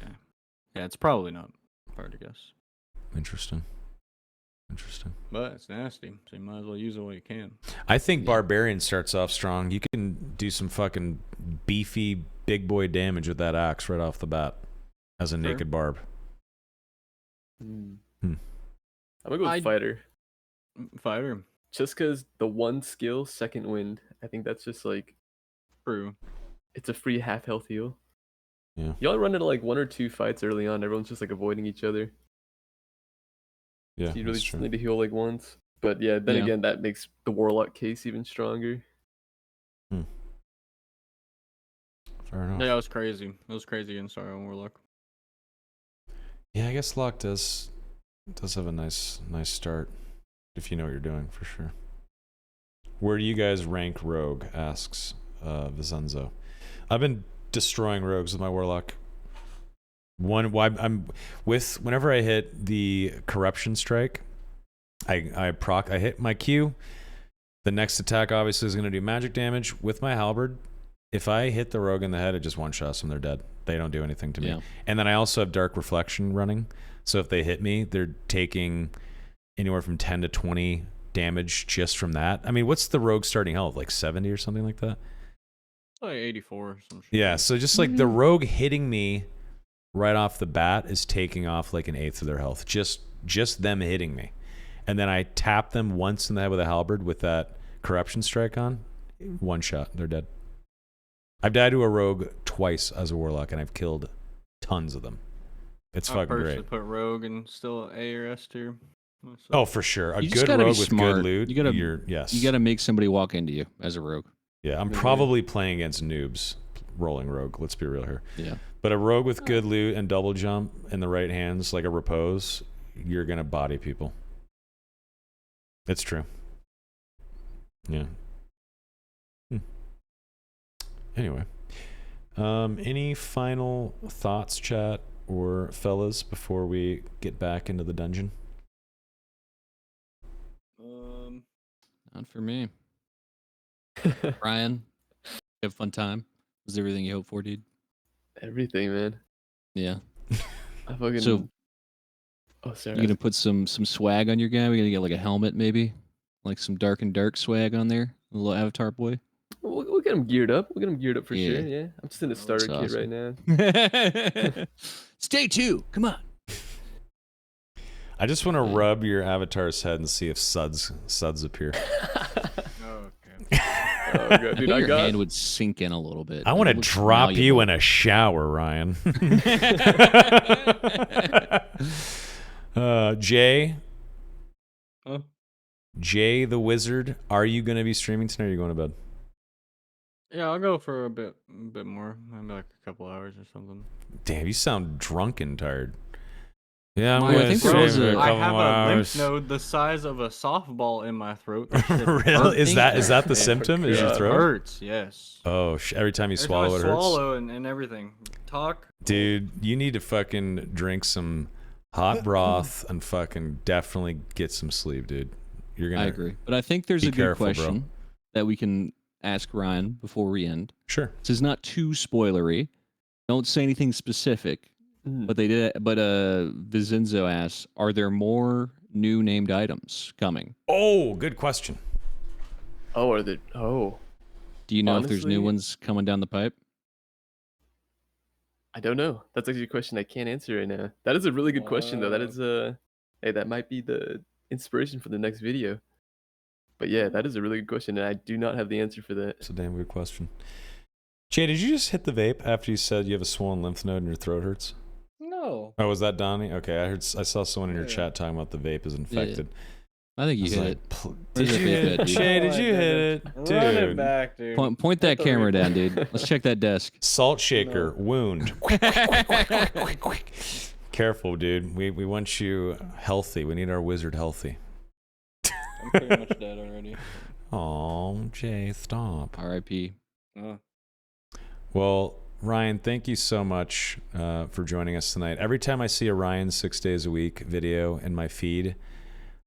yeah, it's probably not hard to guess, Interesting. but it's nasty. So you might as well use it while you can. I think Barbarian starts off strong. You can do some fucking beefy big boy damage with that axe right off the bat as a naked barb. I'm gonna go with fighter. Fighter, Just because the one skill, second wind, I think that's just like true. it's a free half health heal. Yeah. Y'all run into like 1 or 2 fights early on. Everyone's just like avoiding each other. Yeah, So you really that's just true. need to heal like once. But yeah, then again, that makes the warlock case even stronger. Fair enough. Yeah, it was crazy. It was crazy in Sorrow and Warlock. Yeah, I guess Locke does have a nice start if you know what you're doing, for sure. Where do you guys rank Rogue? Asks Vicenzo. I've been destroying rogues with my Warlock. Whenever I hit the corruption strike, I hit my Q. The next attack obviously is going to do magic damage with my halberd. If I hit the rogue in the head, it just one-shots them. They're dead. They don't do anything to me. And then I also have Dark Reflection running. So if they hit me, they're taking anywhere from 10 to 20 damage just from that. I mean, what's the rogue starting health? Like 70 or something like that? Like 84 or some shit. Yeah, so just like the rogue hitting me right off the bat is taking off like an eighth of their health. Just them hitting me. And then I tap them once in the head with a halberd with that corruption strike on. One shot. They're dead. I've died to a rogue twice as a warlock, and I've killed tons of them. It's fucking personally great. put rogue and still A or S tier. myself. Oh, for sure. A You just good gotta be rogue with smart. good loot. You gotta- yes. You got to make somebody walk into you as a rogue. Yeah, I'm probably playing against noobs rolling rogue. Let's be real here. Yeah. But a rogue with good loot and double jump in the right hands, like a repose, you're gonna body people. It's true. Yeah. Anyway, any final thoughts, chat or fellas, before we get back into the dungeon? Not for me. Ryan, you have a fun time? Was everything you hoped for, dude? Everything, man. Yeah. I fucking. So, oh, sorry. you gonna put some swag on your guy? We gonna get like a helmet, maybe, like some dark and dark swag on there, a little avatar boy. We'll get him geared up. We'll get him geared up for Yeah. sure. Yeah. I'm just in the starter That's kit right now. Stay 2. Come on. I just want to rub your avatar's head and see if suds appear. Okay. Oh, God, dude, I your got. hand would sink in a little bit. I want to drop you in a shower, Ryan. Jay. Huh? Jay the Wizard, are you going to be streaming tonight or are you going to bed? Yeah, I'll go for a bit more. Maybe like a couple hours or something. Damn, you sound drunk and tired. Yeah, I'm Well, I gonna think there shave was it a- a I couple have more a lymph hours. node the size of a softball in my throat. That shit Really? Is that the It symptom? Is your God. throat? hurts, yes. Oh, every time you Every swallow, time it I hurts. swallow and everything. Talk. Dude, you need to fucking drink some hot broth and fucking definitely get some sleep, dude. You're gonna. I agree, but I think there's Be a good careful, bro. question that we can ask Ryan before we end. Sure. This is not too spoilery. Don't say anything specific. Mm. But they did. But Vicenzo asks, are there more new named items coming? Oh, good question. Oh, are there? Oh, Do you know if there's new Honestly- ones coming down the pipe? I don't know. That's actually a question I can't answer right now. That is a really good question, though. That Wow. is hey, that might be the inspiration for the next video. But yeah, that is a really good question, and I do not have the answer for that. It's a damn good question. Jay, did you just hit the vape after you said you have a swollen lymph node and your throat hurts? No. Oh, was that Donnie? Okay, I saw someone in your Yeah. chat talking about the vape is infected. I think I you was hit like, it. Did Where's you that vape hit at, it? dude? Jay, did Oh, you I hit didn't. it? Run it Dude. back, dude. Point that Let the camera down, replay- dude. Let's check that desk. Salt shaker, wound. Careful, dude. We want you healthy. We need our wizard healthy. I'm pretty much dead already. Oh, Jay, stop. R.I.P. Oh. Well, Ryan, thank you so much for joining us tonight. Every time I see a Ryan 6 Days a Week video in my feed,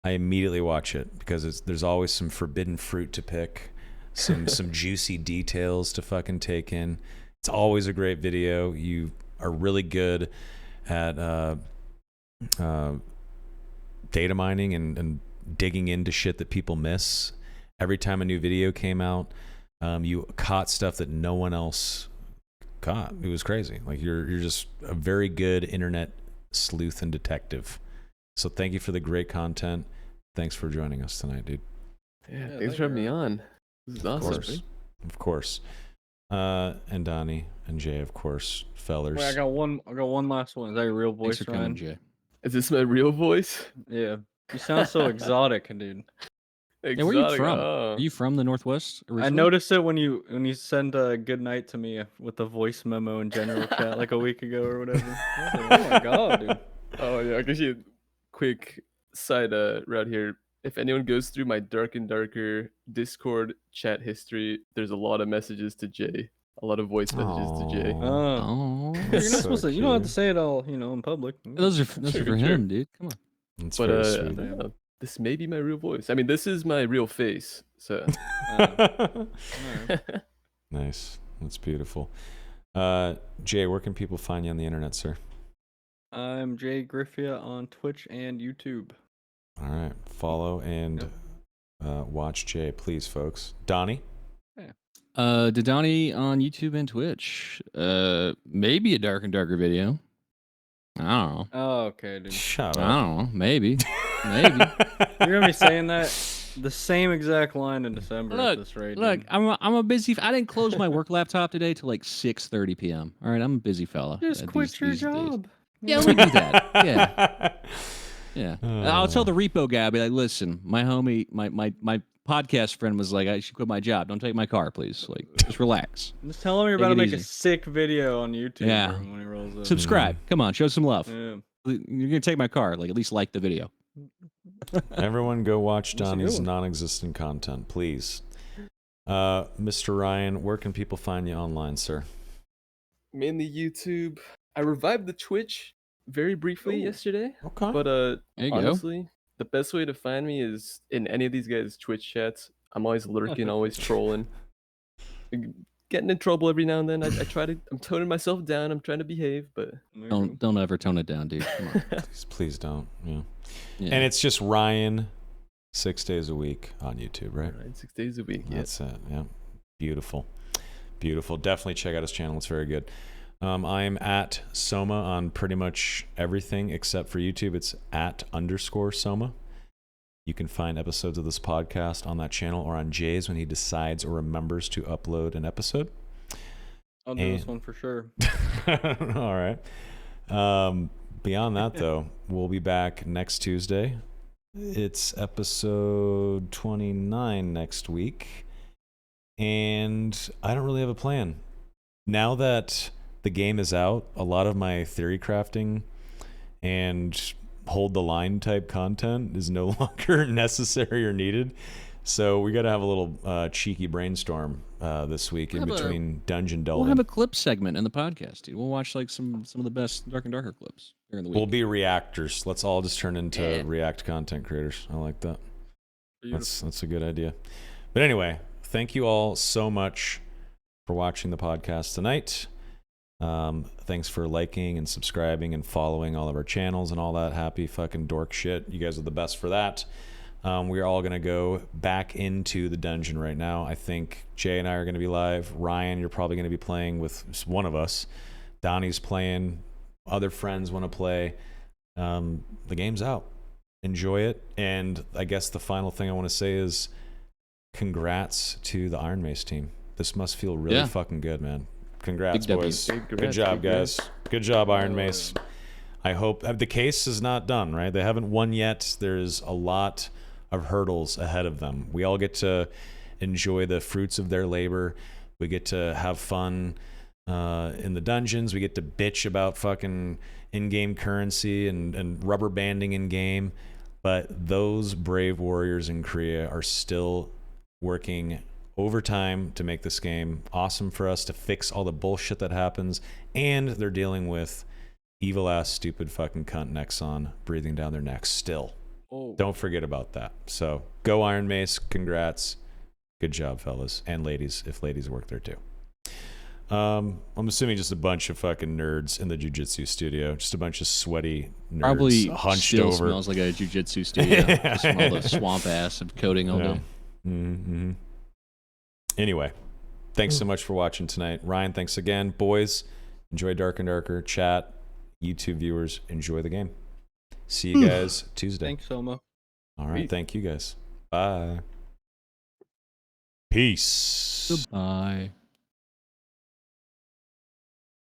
I immediately watch it because there's always some forbidden fruit to pick, some juicy details to fucking take in. It's always a great video. You are really good at data mining and digging into shit that people miss. Every time a new video came out, you caught stuff that no one else caught. It was crazy. Like you're just a very good internet sleuth and detective. So thank you for the great content. Thanks for joining us tonight, dude. Yeah, Yeah, thanks thank for having you. me on. This is Of awesome. course. Of course. And Donnie and Jay, of course, fellers. Wait, I got one last one. Is that your real Thanks voice, for coming, Ryan? Jay. Is this my real voice? Yeah. You sound so exotic, dude. Yeah, where are you Exotic, from? oh. Are you from the Northwest I originally? noticed it when you send a good night to me with the voice memo in general chat like a week ago or whatever. I was like, oh my god, dude. Oh yeah, I guess you quick side route here. If anyone goes through my Dark and Darker Discord chat history, there's a lot of messages to Jay. A lot of voice messages to Jay. Aw. Oh, You're not That's so supposed to. You don't have to cute. say it all, in public. those are for True, him, dude. Come on. It's But very I sweet. don't know, this may be my real voice. I mean, this is my real face. So Alright. Nice. That's beautiful. Jay, where can people find you on the internet, sir? I'm Jay Griffia on Twitch and YouTube. All right. Follow and watch Jay, please, folks. Donnie? Didani on YouTube and Twitch. Maybe a Dark and Darker video. I don't know. Oh, okay, dude. Shut I up. don't know. Maybe. Maybe. You're gonna be saying that the same exact line in December at Look, this rate. Look, dude. I'm a busy. I didn't close my work laptop today till like 6:30 p.m. All right, I'm a busy fella. Just quit these your days. job. Yeah, let me do that. Yeah, yeah. I'll tell Oh. the repo guy. I'll be like, listen, my homie, my podcast friend was like, I should quit my job. Don't take my car, please. Like, just relax. Just tell him you're Take about to it make a easy. sick video on YouTube Yeah. for him when he rolls up. Subscribe. Come on, show some love. Yeah. You're gonna take my car. Like, at least like the video. Everyone go watch That's a good Donnie's one. non-existent content, please. Mr. Ryan, where can people find you online, sir? mainly YouTube. I revived the Twitch very briefly Ooh. yesterday. Okay. But There you go. honestly, the best way to find me is in any of these guys' Twitch chats. I'm always lurking, always trolling, getting in trouble every now and then. I try to. I'm toning myself down. I'm trying to behave, but There you go. Don't ever tone it down, dude. Come on. Please don't. Yeah. Yeah. And it's just Ryan 6 days a week on YouTube, right? Alright, 6 days a week. Yeah. That's it. Yeah. Beautiful. Beautiful. Definitely check out his channel. It's very good. I'm at Soma on pretty much everything except for YouTube. It's @_Soma. You can find episodes of this podcast on that channel or on Jay's when he decides or remembers to upload an episode. I'll do this and- one for sure. All right. Beyond that, though, we'll be back next Tuesday. It's episode 29 next week. And I don't really have a plan. Now that the game is out, a lot of my theory crafting and hold the line type content is no longer necessary or needed. So we got to have a little cheeky brainstorm this week in between dungeon delving. We'll have a clip segment in the podcast, dude. We'll watch like some of the best Dark and Darker clips during the week. We'll be reactors. Let's all just turn into React content creators. I like that. That's a good idea. But anyway, thank you all so much for watching the podcast tonight. Thanks for liking and subscribing and following all of our channels and all that happy fucking dork shit. You guys are the best for that. We are all going to go back into the dungeon right now. I think Jay and I are going to be live. Ryan, you're probably going to be playing with one of us. Donnie's playing. Other friends want to play. The game's out. Enjoy it. And I guess the final thing I want to say is congrats to the Iron Mace team. This must feel really fucking good, man. Congrats, boys. Good job, guys. Good job, Iron Mace. I hope the case is not done, right? They haven't won yet. There's a lot of hurdles ahead of them. We all get to enjoy the fruits of their labor. We get to have fun in the dungeons. We get to bitch about fucking in-game currency and rubber banding in-game. But those brave warriors in Korea are still working overtime to make this game awesome for us, to fix all the bullshit that happens. And they're dealing with evil-ass, stupid fucking cunt Nexon breathing down their necks still. Don't forget about that. So go Iron Mace. Congrats. Good job, fellas and ladies, if ladies work there too. I'm assuming just a bunch of fucking nerds in the jiu-jitsu studio. Just a bunch of sweaty nerds Probably hunched still over. Smells like a jiu-jitsu studio. Just from all the swamp ass of coating all day. Mm-hmm. Anyway, thanks so much for watching tonight. Ryan, thanks again. Boys, enjoy Dark and Darker. Chat, YouTube viewers, enjoy the game. See you guys Tuesday. Thanks, Soma. All right, thank you guys. Bye. Peace. Goodbye.